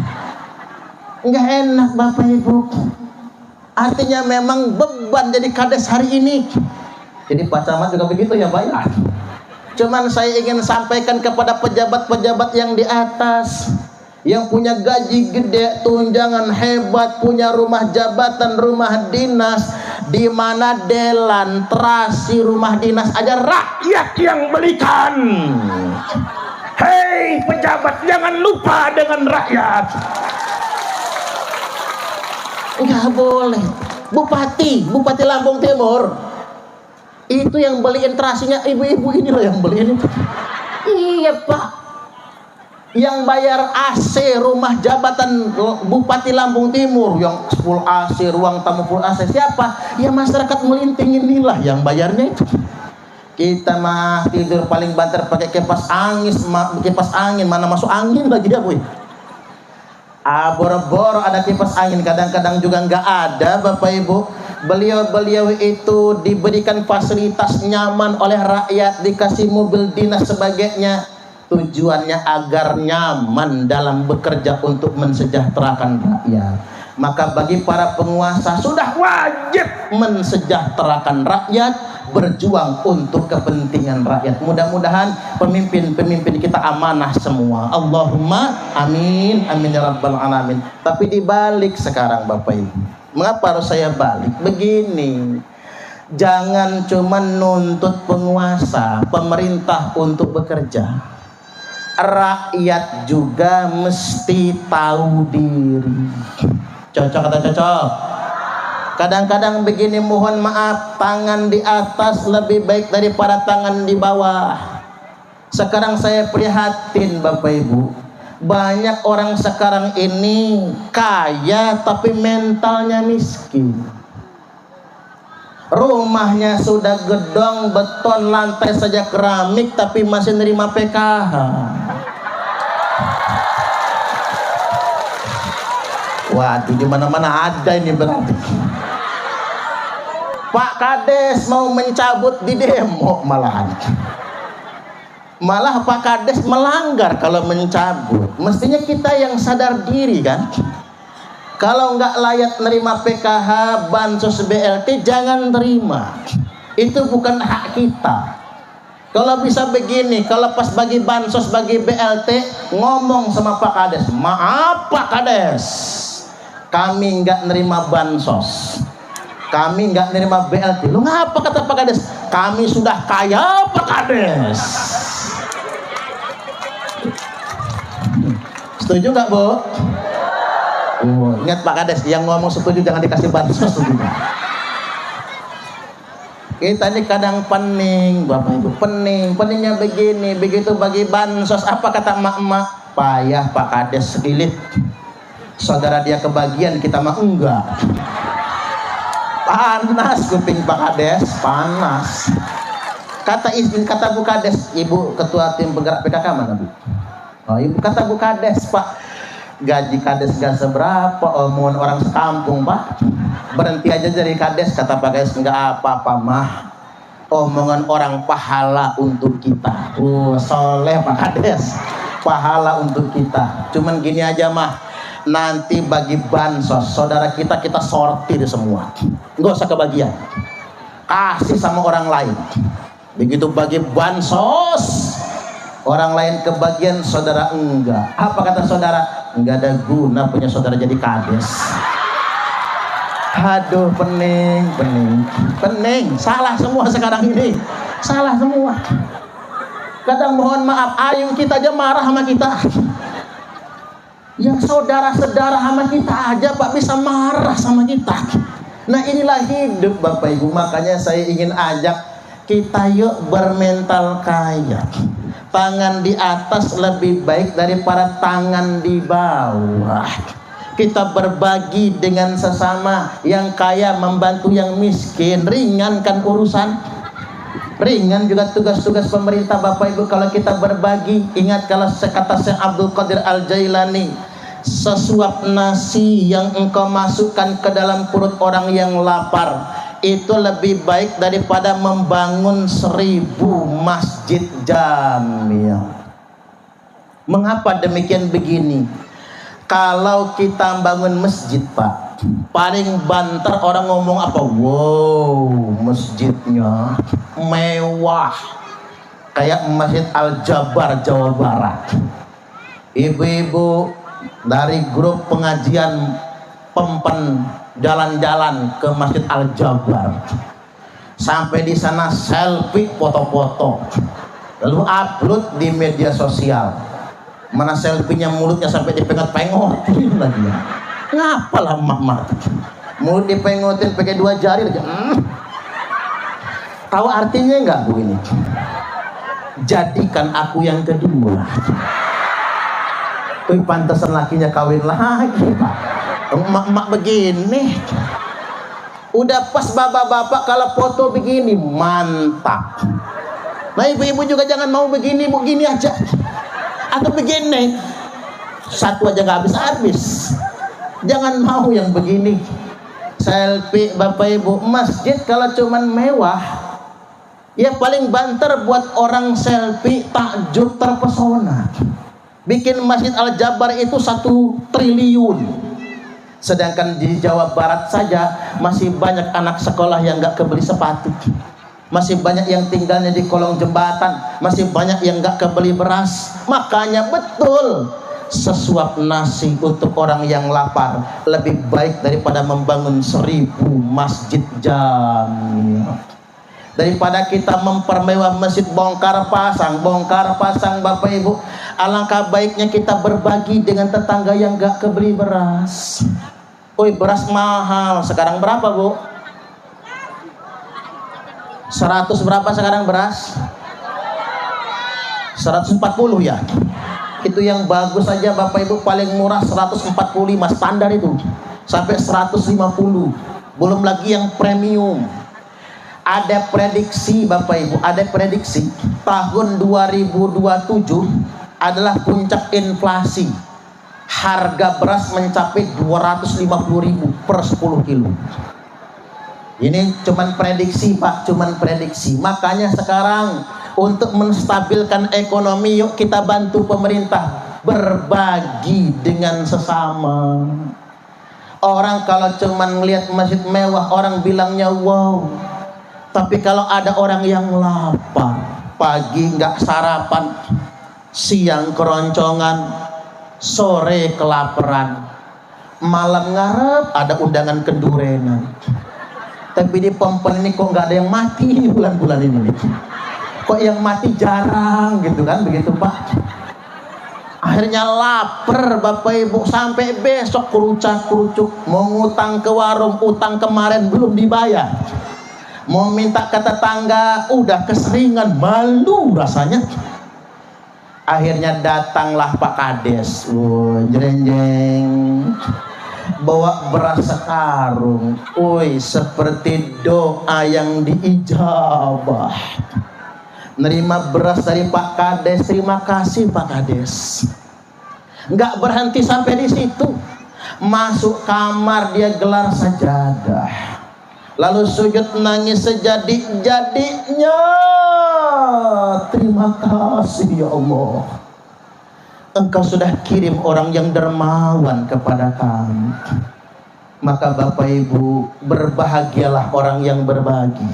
Nggak enak Bapak Ibu. Artinya memang beban jadi Kades hari ini. Jadi Pak Camat juga begitu ya Pak ya. Cuman saya ingin sampaikan kepada pejabat-pejabat yang di atas, yang punya gaji gede, tunjangan hebat, punya rumah jabatan, rumah dinas, di mana delan terasi rumah dinas aja rakyat yang belikan. Hei pejabat, jangan lupa dengan rakyat. Enggak boleh. Bupati Lampung Timur itu yang beliin terasinya ibu-ibu ini loh yang beliin itu. Iya Pak. Yang bayar AC rumah jabatan Bupati Lampung Timur yang full AC, ruang tamu full AC, siapa? Ya masyarakat melinting inilah yang bayarnya itu. Kita mah tidur paling banter pakai kipas angin, mana masuk angin lagi ya Bu. Boro-boro ada kipas angin, kadang-kadang juga nggak ada Bapak Ibu. Beliau itu diberikan fasilitas nyaman oleh rakyat, dikasih mobil dinas sebagainya. Tujuannya agar nyaman dalam bekerja untuk mensejahterakan rakyat. Maka bagi para penguasa sudah wajib mensejahterakan rakyat, berjuang untuk kepentingan rakyat. Mudah-mudahan pemimpin-pemimpin kita amanah semua. Allahumma amin, amin ya rabbal alamin. Tapi dibalik sekarang Bapak Ibu, mengapa harus saya balik? Begini, jangan cuma nuntut penguasa, pemerintah untuk bekerja. Rakyat juga mesti tahu diri. Cocok atau cocok? Kadang-kadang begini, mohon maaf, tangan di atas lebih baik daripada tangan di bawah. Sekarang saya prihatin Bapak Ibu, banyak orang sekarang ini kaya tapi mentalnya miskin. Rumahnya sudah gedong, beton, lantai saja keramik, tapi masih nerima PKH. Waduh, di mana-mana ada ini berarti. Pak Kades mau mencabut di demo malahan. Malah Pak Kades melanggar kalau mencabut. Mestinya kita yang sadar diri kan. Kalau nggak layak nerima PKH, bansos, BLT, jangan terima. Itu bukan hak kita. Kalau bisa begini, kalau pas bagi bansos, bagi BLT, ngomong sama Pak Kades, maaf Pak Kades, kami nggak nerima bansos, kami nggak nerima BLT. Lu ngapa kata Pak Kades? Kami sudah kaya Pak Kades. Setuju nggak Bu? Ingat Pak Kades, yang ngomong setuju jangan dikasih bansos. Kita ini kadang pening, Bapak Ibu, peningnya begini, begitu bagi bansos, apa kata emak-emak? Payah Pak Kades sekilit, saudara dia kebagian, kita mah enggak. Panas kuping Pak Kades, panas. Kata Bu Kades, Ibu ketua tim penggerak PKK mana Bu? Oh, Ibu kata Bu Kades, Pak, gaji Kades gak seberapa, omongan orang sekampung Pak, berhenti aja jadi Kades. Kata Pak Kades, enggak apa-apa mah, omongan orang pahala untuk kita. Soleh Pak Kades, pahala untuk kita. Cuman gini aja mah, nanti bagi bansos saudara kita sortir semua, nggak usah kebagian, kasih sama orang lain. Begitu bagi bansos orang lain kebagian, saudara enggak. Apa kata saudara? Enggak ada guna punya saudara jadi Kades. Aduh, pening. Salah semua sekarang ini, salah semua. Kadang mohon maaf, ayu kita aja marah sama kita. Yang saudara-saudara sama kita aja Pak bisa marah sama kita. Nah inilah hidup Bapak Ibu. Makanya saya ingin ajak kita yuk bermental kaya. Tangan di atas lebih baik daripada tangan di bawah. Kita berbagi dengan sesama, yang kaya membantu yang miskin, ringankan urusan. Ringan juga tugas-tugas pemerintah Bapak Ibu kalau kita berbagi. Ingat kalau kata Syekh Abdul Qadir Al-Jailani, sesuap nasi yang engkau masukkan ke dalam perut orang yang lapar itu lebih baik daripada membangun 1000 masjid jamiah. Mengapa demikian begini? Kalau kita bangun masjid Pak, paling banter orang ngomong apa? Wow, masjidnya mewah kayak Masjid Al-Jabar Jawa Barat. Ibu-ibu dari grup pengajian Pempen jalan-jalan ke Masjid Al-Jabar, sampai di sana selfie, foto-foto, lalu upload di media sosial. Mana selfie-nya mulutnya sampai dipengot-pengotin lagi. Ngapalah mak-mak, mulut dipengotin pakai 2 jari aja. Tahu artinya enggak Bu ini? Jadikan aku yang kedua. Wih, pantesan lakinya kawin lagi Pak. Emak-emak begini udah pas bapak-bapak kalau foto begini mantap. Nah ibu-ibu juga jangan mau begini aja, atau begini satu aja gak habis-habis. Jangan mau yang begini selfie Bapak Ibu. Masjid kalau cuman mewah ya paling banter buat orang selfie takjub terpesona. Bikin Masjid Al-Jabar itu 1 triliun. Sedangkan di Jawa Barat saja masih banyak anak sekolah yang nggak kebeli sepatu, masih banyak yang tinggalnya di kolong jembatan, masih banyak yang nggak kebeli beras. Makanya betul, sesuap nasi untuk orang yang lapar lebih baik daripada membangun 1000 masjid jamiah. Daripada kita mempermewah masjid bongkar pasang Bapak Ibu, alangkah baiknya kita berbagi dengan tetangga yang gak kebeli beras. Woi, beras mahal sekarang berapa Bu? 100 berapa sekarang beras? 140 ya. Itu yang bagus saja Bapak Ibu paling murah 145 standar itu, sampai 150. Belum lagi yang premium. Ada prediksi Bapak Ibu, ada prediksi tahun 2027 adalah puncak inflasi. Harga beras mencapai 250.000 per 10 kilo. Ini cuman prediksi Pak, cuman prediksi. Makanya sekarang untuk menstabilkan ekonomi, yuk kita bantu pemerintah berbagi dengan sesama. Orang kalau cuman melihat masjid mewah, orang bilangnya wow. Tapi kalau ada orang yang lapar, pagi nggak sarapan, siang keroncongan, sore kelaparan, malam ngarep ada undangan kedurenan. Tapi di Pempel ini kok nggak ada yang mati bulan-bulan ini. Kok yang mati jarang gitu kan, begitu Pak. Akhirnya lapar Bapak Ibu, sampai besok kerucak-kerucuk. Mau ngutang ke warung, utang kemarin belum dibayar. Mau minta ke tetangga, udah keseringan, malu rasanya. Akhirnya datanglah Pak Kades, jreng-jreng, bawa beras sekarung. Woi, seperti doa yang diijabah. Nerima beras dari Pak Kades, terima kasih Pak Kades. Nggak berhenti sampai di situ. Masuk kamar dia gelar sajadah. Lalu sujud nangis sejadi-jadinya. Terima kasih ya Allah. Engkau sudah kirim orang yang dermawan kepada kami. Maka Bapak Ibu, berbahagialah orang yang berbagi.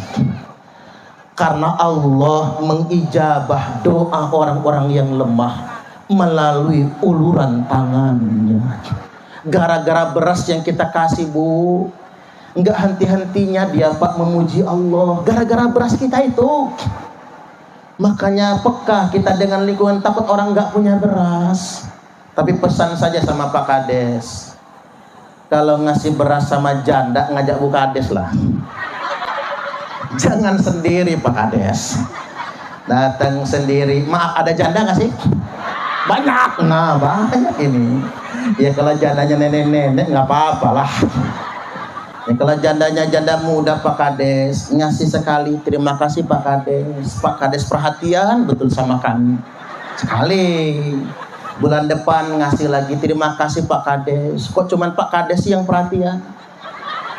Karena Allah mengijabah doa orang-orang yang lemah melalui uluran tangannya. Gara-gara beras yang kita kasih Bu, enggak henti-hentinya dia Pak memuji Allah. Gara-gara beras kita itu. Makanya peka kita dengan lingkungan, takut orang enggak punya beras. Tapi pesan saja sama Pak Kades, kalau ngasih beras sama janda, ngajak Bu Kades lah. Jangan sendiri Pak Kades. Datang sendiri. Maaf, ada janda nggak sih? Banyak. Nah, banyak ini. Ya kalau jandanya nenek-nenek nggak apa-apa lah. Ya, kalau jandanya janda muda Pak Kades, ngasih sekali, terima kasih Pak Kades. Pak Kades perhatian betul sama kami. Sekali. Bulan depan ngasih lagi, terima kasih Pak Kades. Kok cuman Pak Kades yang perhatian?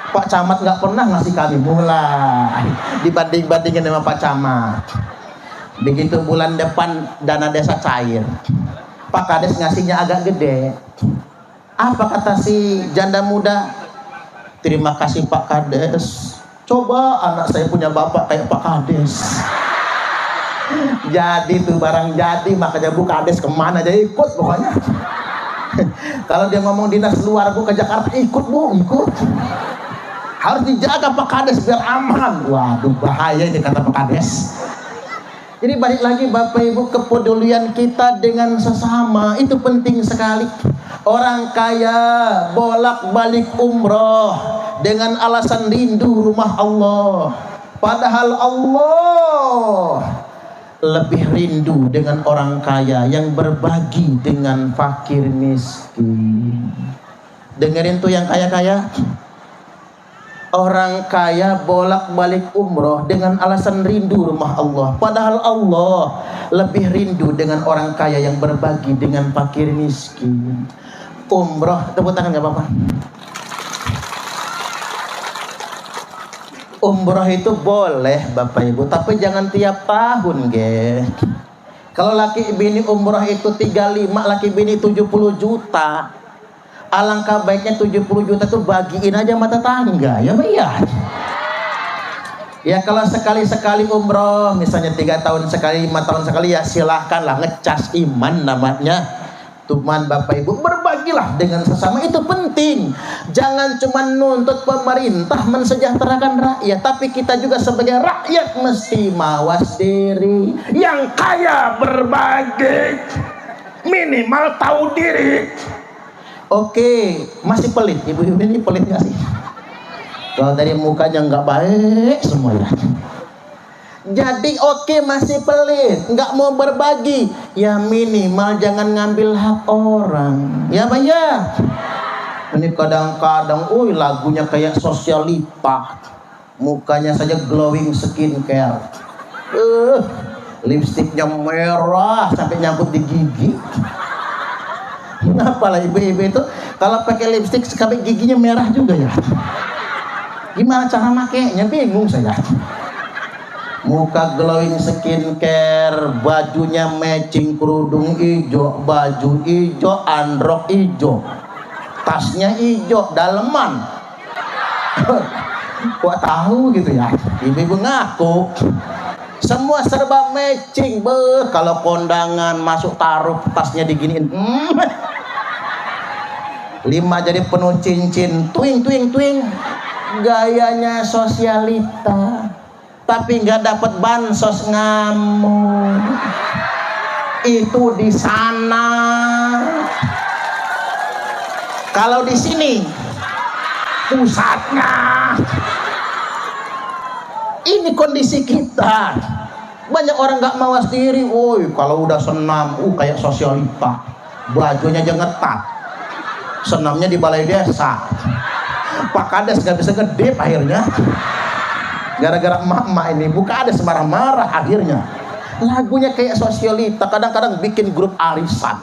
Pak Camat nggak pernah ngasih kami, mulai dibanding-bandingin sama Pak Camat. Begitu bulan depan dana desa cair, Pak Kades ngasihnya agak gede. Apa kata si janda muda? Terima kasih Pak Kades. Coba anak saya punya bapak kayak Pak Kades. Jadi tuh barang jadi, makanya Bu Kades kemana aja ikut pokoknya. Kalau dia ngomong dinas luar Bu ke Jakarta, ikut Bu, ikut. Harus dijaga Pak Kades biar aman. Waduh, bahaya ini kata Pak Kades. Jadi balik lagi Bapak Ibu, kepedulian kita dengan sesama itu penting sekali. Orang kaya bolak-balik umroh dengan alasan rindu rumah Allah. Padahal Allah lebih rindu dengan orang kaya yang berbagi dengan fakir miskin. Dengerin tuh yang kaya-kaya. Orang kaya bolak-balik umroh dengan alasan rindu rumah Allah. Padahal Allah lebih rindu dengan orang kaya yang berbagi dengan fakir miskin. Umroh, tepuk tangan gak apa-apa. Umroh itu boleh Bapak Ibu, tapi jangan tiap tahun ge. Kalau laki bini umroh itu 35, laki bini 70 juta. Alangkah baiknya 70 juta itu bagiin aja sama tetangga, ya Mbak ya. Ya kalau sekali-sekali umroh, misalnya 3 tahun sekali, 5 tahun sekali, ya silahkan lah, ngecas iman namanya. Cuman Bapak Ibu berbagilah dengan sesama, itu penting. Jangan cuma nuntut pemerintah mensejahterakan rakyat, tapi kita juga sebagai rakyat mesti mawas diri. Yang kaya berbagi, minimal tahu diri. Oke, masih pelit. Ibu-ibu ini pelit gak sih? Kalau dari mukanya nggak baik semua ya. Jadi oke, masih pelit, nggak mau berbagi. Ya minimal jangan ngambil hak orang. Ya Pak ya. Ini kadang-kadang, lagunya kayak sosialita. mukanya saja glowing skincare, lipstiknya merah sampai nyangkut di gigi. Kenapa lah ibu-ibu itu kalau pakai lipstik sampai giginya merah juga ya? Gimana cara makainya, bingung saya. Muka glowing skincare, bajunya matching, kerudung hijau, baju hijau, androk hijau, tasnya hijau, daleman. Kok tahu gitu ya? Ibu-ibu ngaku semua serba matching. Kalau kondangan masuk taruh tasnya diginiin, 5 jadi penuh cincin, twing twing twing. Gayanya sosialita, tapi nggak dapat bansos, ngamuk. Itu di sana. Kalau di sini pusatnya. Ini kondisi kita. Banyak orang nggak mawas diri. Woi, kalau udah senam, kayak sosialita. Bajunya aja ngetat. Senamnya di balai desa. Pak Kades nggak bisa ngedip akhirnya. Gara-gara emak-emak ini buka ada semarah-marah akhirnya. Lagunya kayak sosialita. Kadang-kadang bikin grup arisan.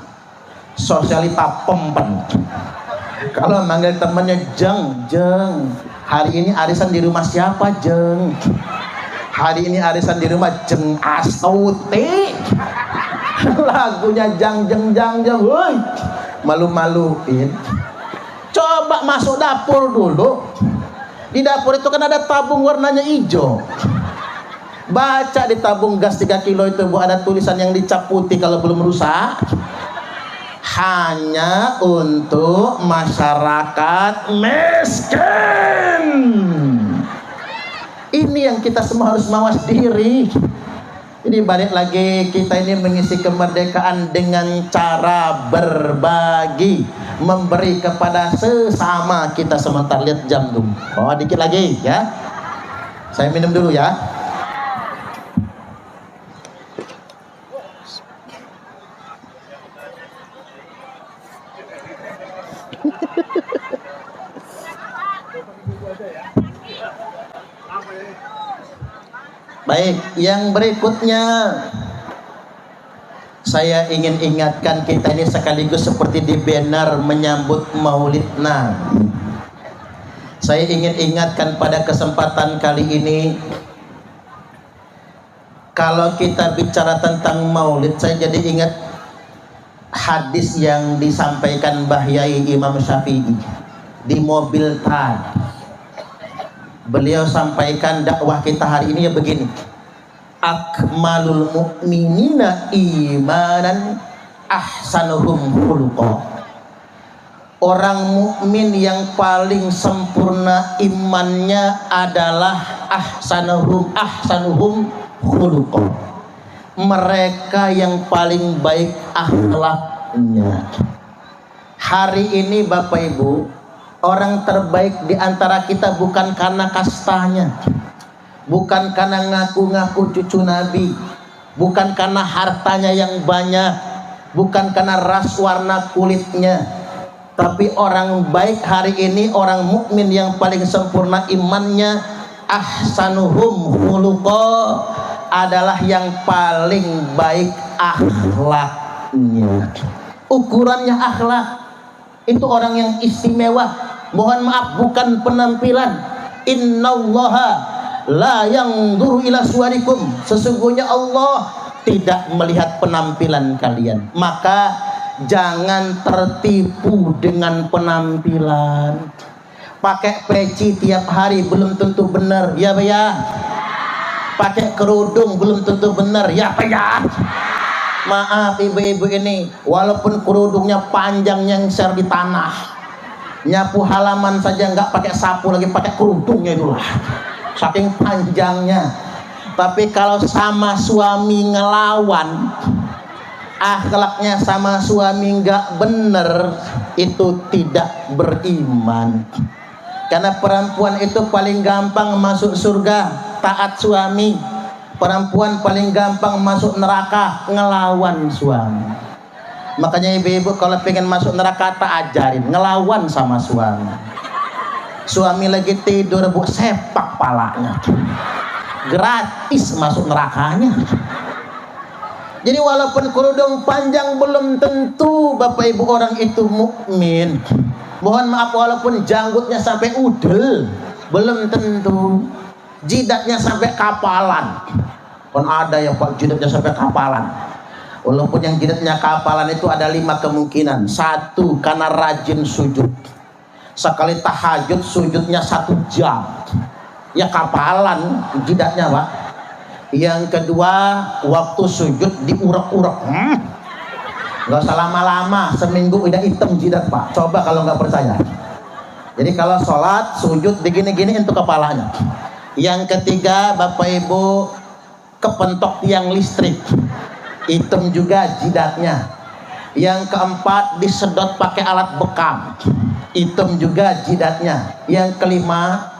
Sosialita pempen. Kalau manggil temennya, Jeng, hari ini arisan di rumah siapa, Jeng? Hari ini arisan di rumah Jeng Astuti. Lagunya jang, woi, malu-maluin. Coba masuk dapur dulu. Di dapur itu kan ada tabung warnanya hijau. Baca di tabung gas 3 kilo itu, Bu, ada tulisan yang dicap putih kalau belum rusak. Hanya untuk masyarakat miskin. Ini yang kita semua harus mawas diri. Ini balik lagi, kita ini mengisi kemerdekaan dengan cara berbagi, memberi kepada sesama kita. Sebentar, lihat jam dulu. Oh, dikit lagi ya. Saya minum dulu ya. Baik, yang berikutnya saya ingin ingatkan kita ini sekaligus seperti di banner menyambut Maulid Nabi. Saya ingin ingatkan pada kesempatan kali ini, kalau kita bicara tentang Maulid, saya jadi ingat hadis yang disampaikan Mbah Yai Imam Syafi'i di mobil tadi. Beliau sampaikan dakwah kita hari ini ya begini: akmalul mu'minina imanan ahsanuhum khuluqa. Orang mukmin yang paling sempurna imannya adalah ahsanuhum khuluqa. Mereka yang paling baik akhlaknya. Hari ini Bapak Ibu, orang terbaik di antara kita bukan karena kastanya, bukan karena ngaku-ngaku cucu Nabi, bukan karena hartanya yang banyak, bukan karena ras warna kulitnya, tapi orang baik hari ini, orang mukmin yang paling sempurna imannya, ahsanuhum khuluqa, adalah yang paling baik akhlaknya. Ukurannya akhlak. Itu orang yang istimewa. Mohon maaf, bukan penampilan. Innallaha la yanzuru ila suwarikum. Sesungguhnya Allah tidak melihat penampilan kalian. Maka jangan tertipu dengan penampilan. Pakai peci tiap hari belum tentu benar, ya Pak ya. Pakai kerudung belum tentu benar, ya Pak ya. Maaf ibu-ibu ini, walaupun kerudungnya panjang nyengser di tanah, nyapu halaman saja nggak pakai sapu lagi, pakai kerudungnya itu lah, saking panjangnya. Tapi kalau sama suami ngelawan, akhlaknya sama suami nggak bener, itu tidak beriman. Karena perempuan itu paling gampang masuk surga taat suami. Perempuan paling gampang masuk neraka ngelawan suami. Makanya ibu-ibu kalau pengen masuk neraka, tak ajarin ngelawan sama suami. Suami lagi tidur, Bu, sepak kepalanya. Gratis masuk nerakanya. Jadi walaupun kerudung panjang belum tentu Bapak Ibu orang itu mukmin. Mohon maaf, walaupun janggutnya sampai udel belum tentu. Jidatnya sampai kapalan. Kan ada yang Pak jidatnya sampai kapalan. Walaupun yang jidatnya kapalan itu ada 5 kemungkinan. 1, karena rajin sujud. Sekali tahajud sujudnya 1 jam. Ya kapalan jidatnya Pak. Yang kedua, waktu sujud diurek-urek. Nggak usah lama-lama, seminggu udah hitam jidat Pak. Coba kalau nggak percaya. Jadi kalau sholat sujud digini-gini untuk kepalanya. Yang ketiga, Bapak Ibu, kepentok tiang listrik, hitam juga jidatnya. Yang keempat, disedot pakai alat bekam, hitam juga jidatnya. Yang kelima,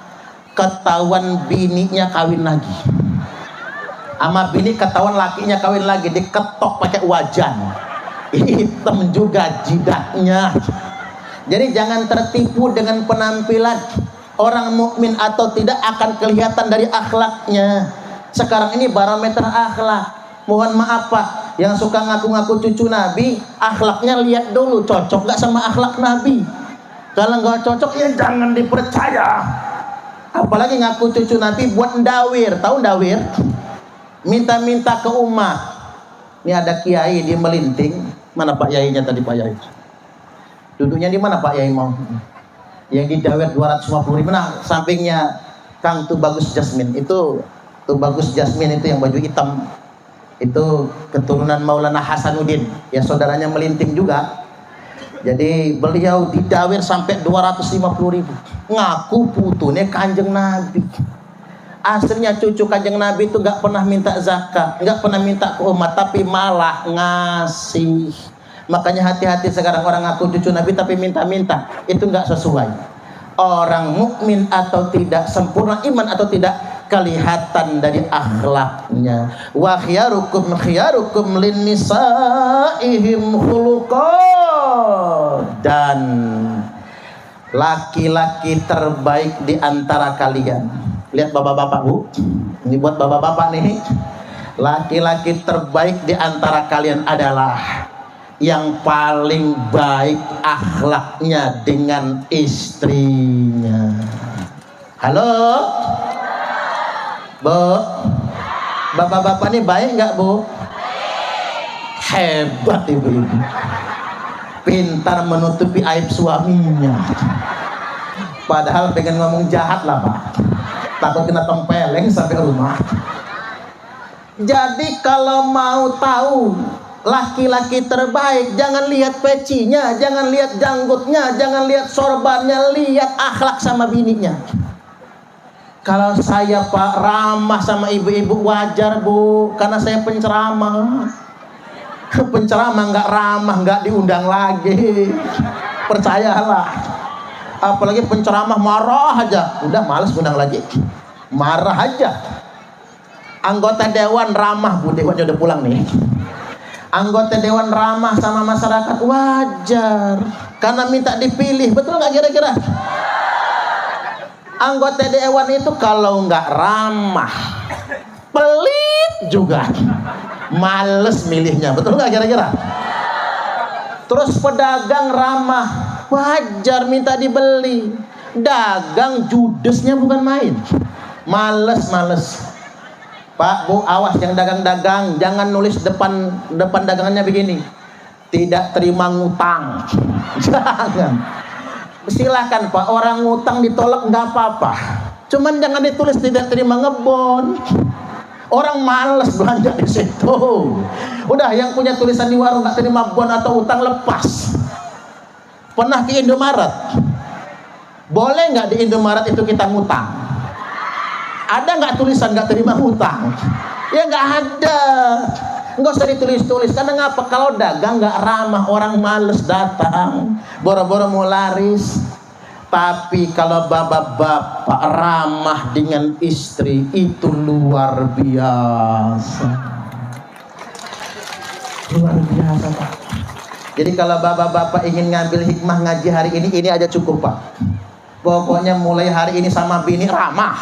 ketahuan bininya kawin lagi. Sama bini ketahuan lakinya kawin lagi, diketok pakai wajan, hitam juga jidatnya. Jadi jangan tertipu dengan penampilan. Orang mukmin atau tidak akan kelihatan dari akhlaknya. Sekarang ini barometer akhlak. Mohon maaf Pak, yang suka ngaku-ngaku cucu Nabi, akhlaknya lihat dulu cocok gak sama akhlak Nabi. Kalau nggak cocok ya jangan dipercaya. Apalagi ngaku cucu Nabi buat ndawir. Tahu ndawir? Minta-minta ke umat. Ini ada kiai di Melinting. Mana Pak Yainya tadi Pak Yai? Duduknya di mana Pak Yai mau? Yang di Dawet 250.000. Nah, sampingnya Kang Tubagus Jasmin. Itu Tubagus Jasmin itu yang baju hitam. Itu keturunan Maulana Hasanuddin. Ya saudaranya Melinting juga. Jadi beliau didawir sampai 250.000. Ngaku putune Kanjeng Nabi. Aslinya cucu Kanjeng Nabi itu gak pernah minta zakat, gak pernah minta ke umat, tapi malah ngasih. Makanya hati-hati sekarang orang ngaku cucu Nabi tapi minta-minta, itu gak sesuai. Orang mukmin atau tidak, sempurna iman atau tidak, kelihatan dari akhlaknya. Wa khiyarukum khiyarukum linnisaihim khuluqan. Dan laki-laki terbaik di antara kalian. Lihat bapak-bapak Bu, ini buat bapak-bapak nih. Laki-laki terbaik di antara kalian adalah yang paling baik akhlaknya dengan istrinya. Halo Bu, bapak-bapak ini baik nggak Bu? Hebat ibu-ibu, pintar menutupi aib suaminya. Padahal pengen ngomong jahat lah Pak, takut kena tempeleng sampai rumah. Jadi kalau mau tahu laki-laki terbaik, jangan lihat pecinya, jangan lihat janggutnya, jangan lihat sorbannya, lihat akhlak sama bininya. Kalau saya Pak ramah sama ibu-ibu wajar Bu, karena saya penceramah. Penceramah nggak ramah nggak diundang lagi, percayalah. Apalagi penceramah marah aja, udah males undang lagi, marah aja. Anggota dewan ramah Bu, dewannya udah pulang nih. Anggota dewan ramah sama masyarakat wajar, karena minta dipilih, betul nggak kira-kira? Anggota dewan itu kalau nggak ramah, pelit juga, males milihnya, betul nggak kira-kira? Terus pedagang ramah, wajar minta dibeli. Dagang judesnya bukan main, males. Pak Bu, awas yang dagang-dagang, jangan nulis depan dagangannya begini, tidak terima ngutang. Jangan. Silakan Pak, orang ngutang ditolak nggak apa-apa, cuman jangan ditulis tidak terima ngebon. Orang males belanja di situ. Udah, yang punya tulisan di warung nggak terima bon atau utang lepas. Pernah ke Indomaret? Boleh nggak di Indomaret itu kita ngutang? Ada nggak tulisan nggak terima ngutang? Ya nggak ada. Nggak usah ditulis-tulis. Karena ngapa? Kalau dagang nggak ramah, orang males datang, boro-boro mau laris. Tapi kalau bapak-bapak ramah dengan istri, itu luar biasa. Luar biasa Pak. Jadi kalau bapak-bapak ingin ngambil hikmah ngaji hari ini aja cukup Pak. Pokoknya mulai hari ini sama bini ramah.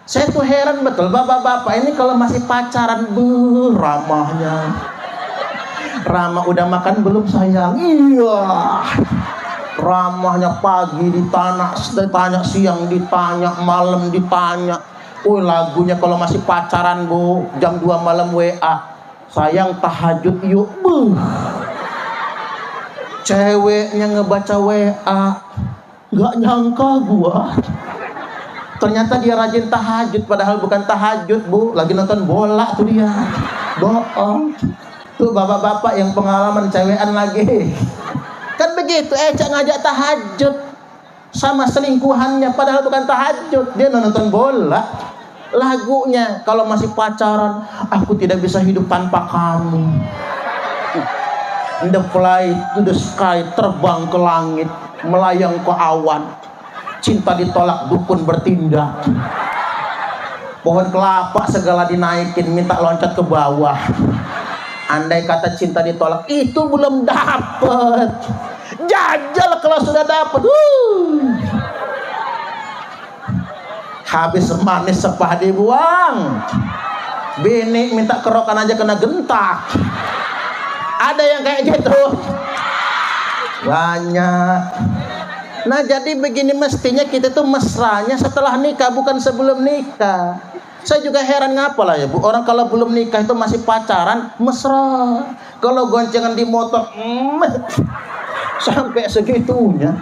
Saya tuh heran betul, bapak-bapak ini kalau masih pacaran, ramahnya. Rama udah makan belum sayang? Iya. Ramahnya pagi ditanya, siang ditanya, malam ditanya. Oh lagunya kalau masih pacaran bu, jam 2 malam WA. Sayang tahajud yuk. Ceweknya ngebaca WA. Gak nyangka gua. Ternyata dia rajin tahajud, padahal bukan tahajud bu, lagi nonton bola tuh dia. Bohong. Tuh bapak-bapak yang pengalaman cewekan lagi. Kan begitu, Eca ngajak tahajud sama selingkuhannya, padahal bukan tahajud, dia nonton bola. Lagunya kalau masih pacaran, aku tidak bisa hidup tanpa kamu. The fly to the sky, terbang ke langit, melayang ke awan. Cinta ditolak, dukun bertindak. Pohon kelapa segala dinaikin, minta loncat ke bawah. Andai kata cinta ditolak, itu belum dapet. Jajal kalau sudah dapet. Habis manis sepah dibuang. Bini minta kerokan aja kena gentak. Ada yang kayak gitu. Banyak. Nah jadi begini, mestinya kita tuh mesranya setelah nikah, bukan sebelum nikah. Saya juga heran ngapa lah ya bu, orang kalau belum nikah itu masih pacaran mesra. Kalau goncengan di motor sampai segitunya.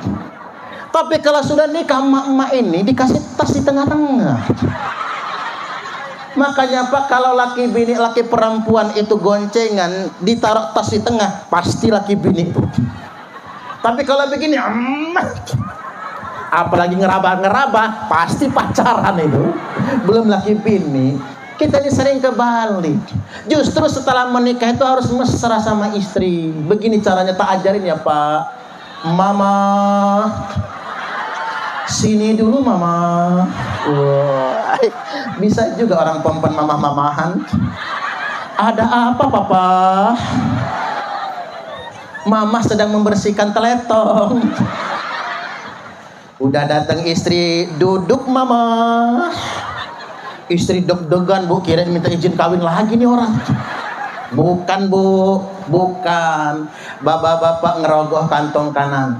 Tapi kalau sudah nikah, emak-emak ini dikasih tas di tengah-tengah. Makanya pak, kalau laki bini, laki perempuan itu goncengan ditaruh tas di tengah, pasti laki bini itu. Tapi kalau begini, apalagi ngerabah-ngerabah, pasti pacaran itu. Belum laki bini. Kita ini sering kebalik. Justru setelah menikah itu harus mesra sama istri. Begini caranya, tak ajarin ya pak. Mama, sini dulu mama. Wah, bisa juga orang perempuan mamah-mamahan. Ada apa papa? Mama sedang membersihkan teletong. Udah datang istri, duduk mama. Istri deg-degan bu, kirain minta izin kawin lagi nih orang. Bukan bu, bukan. Bapak-bapak ngerogoh kantong kanan,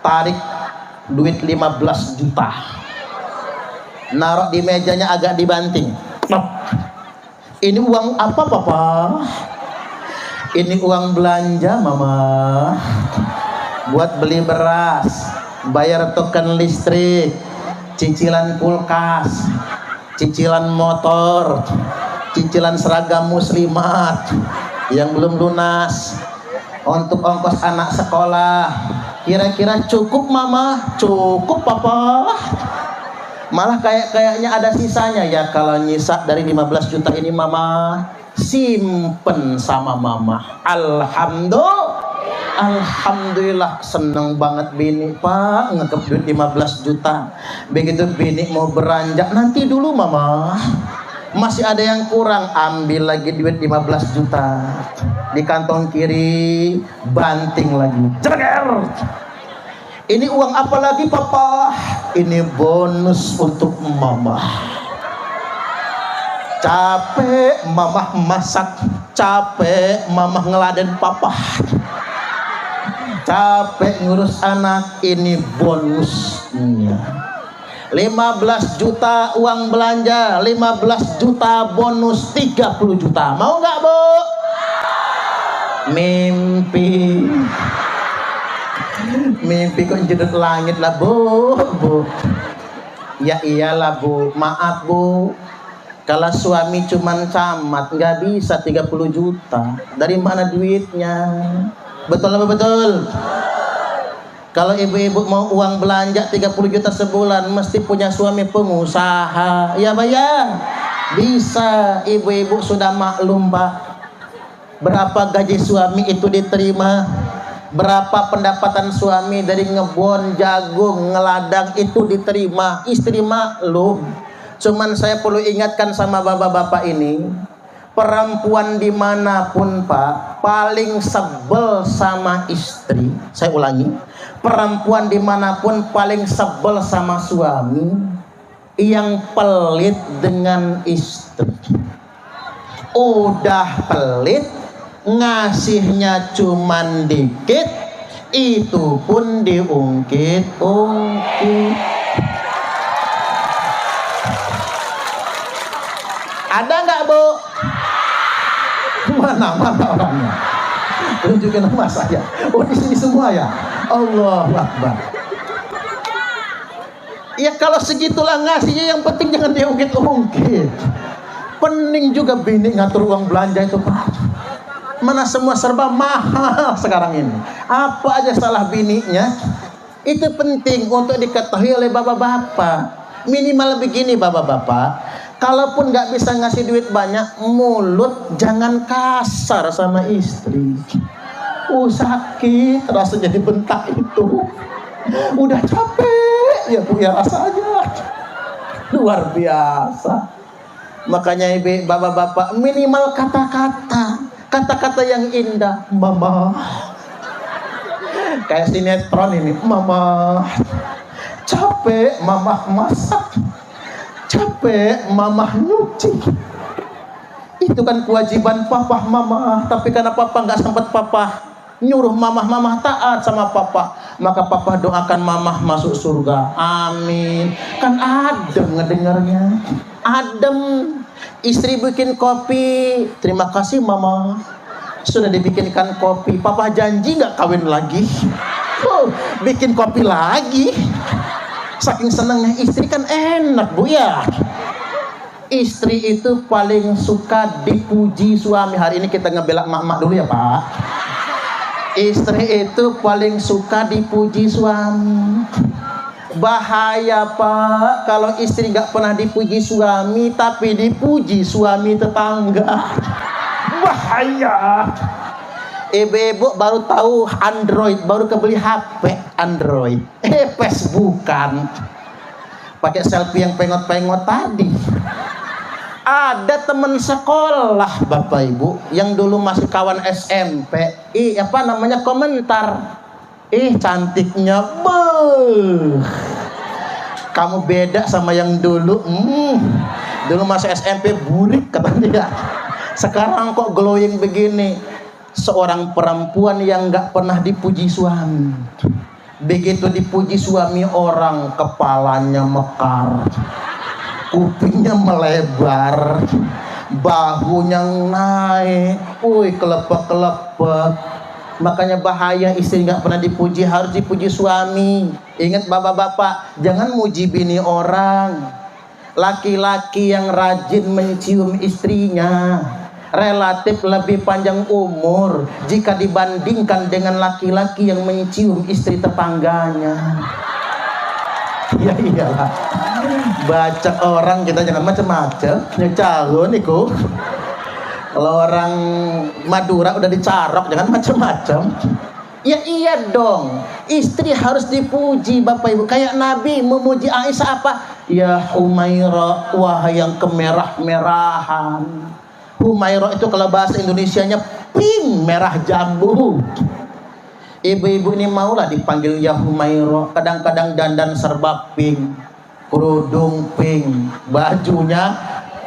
tarik duit 15 juta, naruh di mejanya agak dibanting. Ini uang apa papa? Ini uang belanja mama, buat beli beras, bayar token listrik, cicilan kulkas, cicilan motor, cicilan seragam muslimat yang belum lunas, untuk ongkos anak sekolah. Kira-kira cukup mama? Cukup papa? Malah kayaknya ada sisanya ya. Kalau nyisa dari 15 juta ini mama simpen sama mama. Alhamdulillah, seneng banget bini pak ngekep duit 15 juta. Begitu bini mau beranjak, nanti dulu mama, masih ada yang kurang, ambil lagi duit 15 juta di kantong kiri, banting lagi. Ceger. Ini uang apa lagi papa? Ini bonus untuk mama. Capek mama masak, capek mama ngeladen papa, capek ngurus anak, ini bonusnya. 15 juta uang belanja, 15 juta bonus, 30 juta. Mau nggak bu? Mimpi kok jedut langit lah bu. Ya iyalah bu, maaf bu, kalau suami cuman camat nggak bisa 30 juta. Dari mana duitnya? Betul apa betul? Kalau ibu-ibu mau uang belanja 30 juta sebulan, mesti punya suami pengusaha. Ya Pak ya? Bisa. Ibu-ibu sudah maklum Pak. Berapa gaji suami itu diterima? Berapa pendapatan suami dari ngebon, jagung, ngeladang itu diterima? Istri maklum. Cuman saya perlu ingatkan sama bapak-bapak ini, perempuan dimanapun Pak, paling sebel sama istri. Saya ulangi, perempuan dimanapun paling sebel sama suami yang pelit dengan istri. Udah pelit, ngasihnya cuman dikit, itu pun diungkit-ungkit. Ada nggak, Bu? Mana orangnya? Tunjukin nama saya. Oh, di sini semua ya. Allahu Akbar. Ya kalau segitulah ngasihnya, yang penting jangan diungkit-ungkit. Pening juga bini ngatur uang belanja itu, Pak. Mana semua serba mahal sekarang ini. Apa aja salah bininya. Itu penting untuk diketahui oleh bapak-bapak. Minimal begini, bapak-bapak. Kalaupun nggak bisa ngasih duit banyak, mulut jangan kasar sama istri. Sakit rasanya dibentak itu. Udah capek ya Bu ya rasanya. Luar biasa. Makanya ibu, bapak-bapak, minimal kata-kata yang indah. Mama. Kayak sinetron ini. Mama. Capek mama masak. Capek mama nyuci. Itu kan kewajiban papa mama. Tapi karena papa nggak sempat, papa nyuruh mama taat sama papa. Maka papa doakan mama masuk surga. Amin. Kan adem ngedengarnya. Adem. Istri bikin kopi. Terima kasih mama. Sudah dibikinkan kopi. Papa janji nggak kawin lagi. Bikin kopi lagi. Saking senangnya istri, kan enak Bu ya. Istri itu paling suka dipuji suami. Hari ini kita ngebela emak-emak dulu ya Pak. Istri itu paling suka dipuji suami. Bahaya Pak kalau istri nggak pernah dipuji suami, tapi dipuji suami tetangga. Bahaya. Ibu-ibu baru tahu Android, baru kebeli HP Android. Facebookan. Pakai selfie yang pengot-pengot tadi. Ada teman sekolah Bapak Ibu yang dulu masih kawan SMP. Apa namanya, komentar. Cantiknya. Kamu beda sama yang dulu. Dulu masih SMP burik kata dia. Sekarang kok glowing begini. Seorang perempuan yang gak pernah dipuji suami, begitu dipuji suami orang, kepalanya mekar, kupingnya melebar, bahunya naik, kelepek-kelepek. Makanya bahaya istri gak pernah dipuji, harus dipuji suami. Ingat bapak-bapak, jangan muji bini orang. Laki-laki yang rajin mencium istrinya relatif lebih panjang umur jika dibandingkan dengan laki-laki yang mencium istri tetangganya. Ya iyalah, baca orang kita jangan macam-macam. Calon niku, kalau orang Madura udah dicarok jangan macam-macam. Ya iya dong, istri harus dipuji Bapak Ibu. Kayak Nabi memuji Aisyah apa? Ya Humaira, wahai yang kemerah-merahan. Humaira itu kalau bahasa Indonesianya pink, merah jambu. Ibu-ibu ini maulah dipanggil ya Humaira. Kadang-kadang dandan serba pink, kerudung pink, bajunya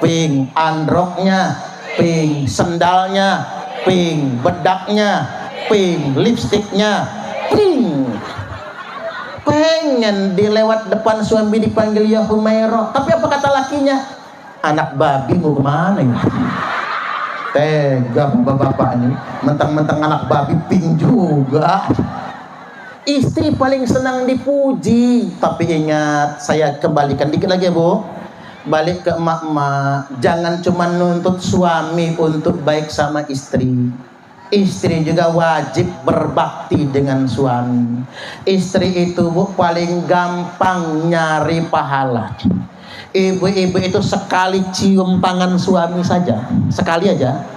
pink, androknya pink, sendalnya pink, bedaknya pink, lipstiknya pink. Pengen dilewat depan suami dipanggil ya Humaira. Tapi apa kata lakinya? Anak babi mau kemana ya? Tega bapak-bapak ini, mentang-mentang anak babi pink juga. Istri paling senang dipuji. Tapi ingat, saya kembalikan dikit lagi ya Bu, balik ke emak-emak. Jangan cuma nuntut suami untuk baik sama istri. Istri juga wajib berbakti dengan suami. Istri itu Bu paling gampang nyari pahala. Ibu-ibu itu sekali cium tangan suami saja, sekali aja,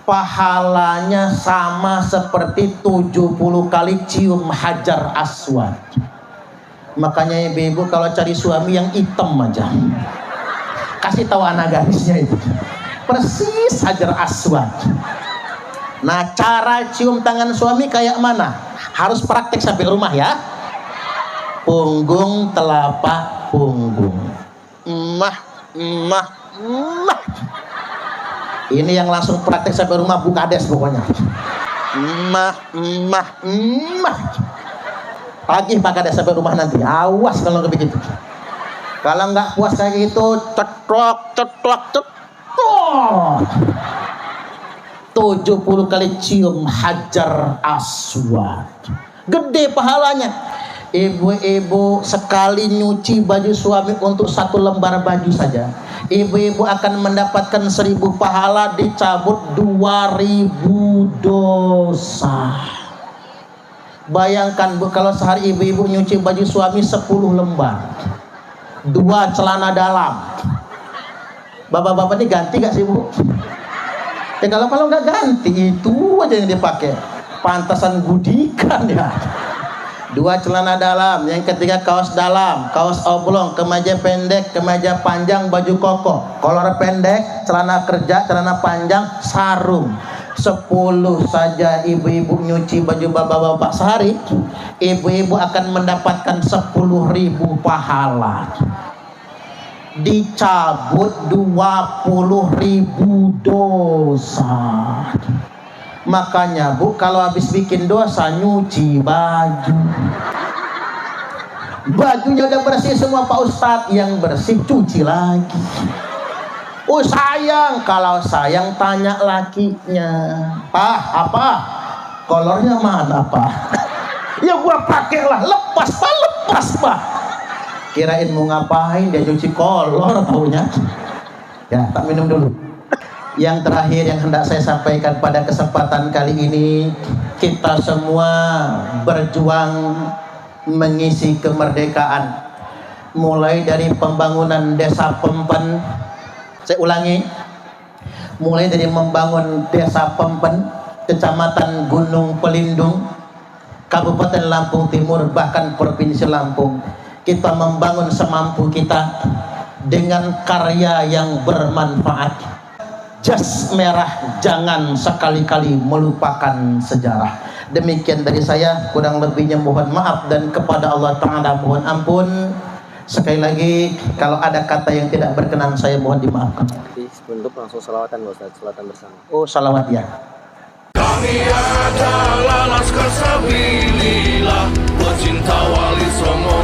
pahalanya sama seperti 70 kali cium Hajar Aswad. Makanya ibu-ibu kalau cari suami yang hitam aja, kasih tahu anak gadisnya itu persis Hajar Aswad. Nah, cara cium tangan suami kayak mana? Harus praktek sampai rumah ya. Punggung, telapak punggung. emah, emah, emah. Ini yang langsung praktek sampai rumah Bukades pokoknya. Emah, emah, emah. Pagi Pak Kades sampai rumah nanti. Awas kalau nggak begitu. Kalau nggak puas kayak gitu, cetrok, cetrok, cetrok. 70 kali cium hajar aswad. Gede pahalanya. Ibu-ibu sekali nyuci baju suami untuk 1 lembar baju saja, ibu-ibu akan mendapatkan 1000 pahala, dicabut 2000 dosa. Bayangkan Bu, kalau sehari ibu-ibu nyuci baju suami 10 lembar, 2 celana dalam. Bapak-bapak ini ganti gak sih Bu? Ya kalau nggak ganti, itu aja yang dipakai. Pantasan gudikan ya. 2 celana dalam, yang ketiga kaos dalam, kaos oblong, kemeja pendek, kemeja panjang, baju koko, kolor pendek, celana kerja, celana panjang, sarung. 10 saja ibu-ibu nyuci baju bapak-bapak sehari, ibu-ibu akan mendapatkan 10.000 pahala. Dicabut 20.000 dosa. Makanya Bu, kalau habis bikin dosa nyuci baju. Bajunya udah bersih semua Pak Ustadz, yang bersih cuci lagi. Oh sayang, kalau sayang tanya lakinya, Pak apa? Kolornya mana Pak? Ya gua pakailah, lepas Pak. Kirain mau ngapain, dia cuci kolor taunya. Ya, tak minum dulu. Yang terakhir yang hendak saya sampaikan pada kesempatan kali ini, kita semua berjuang mengisi kemerdekaan. Mulai dari pembangunan desa Pempen, saya ulangi, mulai dari membangun desa Pempen, kecamatan Gunung Pelindung, Kabupaten Lampung Timur, bahkan Provinsi Lampung. Kita membangun semampu kita dengan karya yang bermanfaat. Jas merah jangan sekali-kali melupakan sejarah. Demikian dari saya, kurang lebihnya mohon maaf, dan kepada Allah Ta'ala mohon ampun. Sekali lagi, kalau ada kata yang tidak berkenan saya mohon dimaafkan. Sebelum langsung salawatan Ustaz, salawatan bersama. Oh salawat ya. Kami adalah Laskar Sabilillah, pecinta Wali Songo.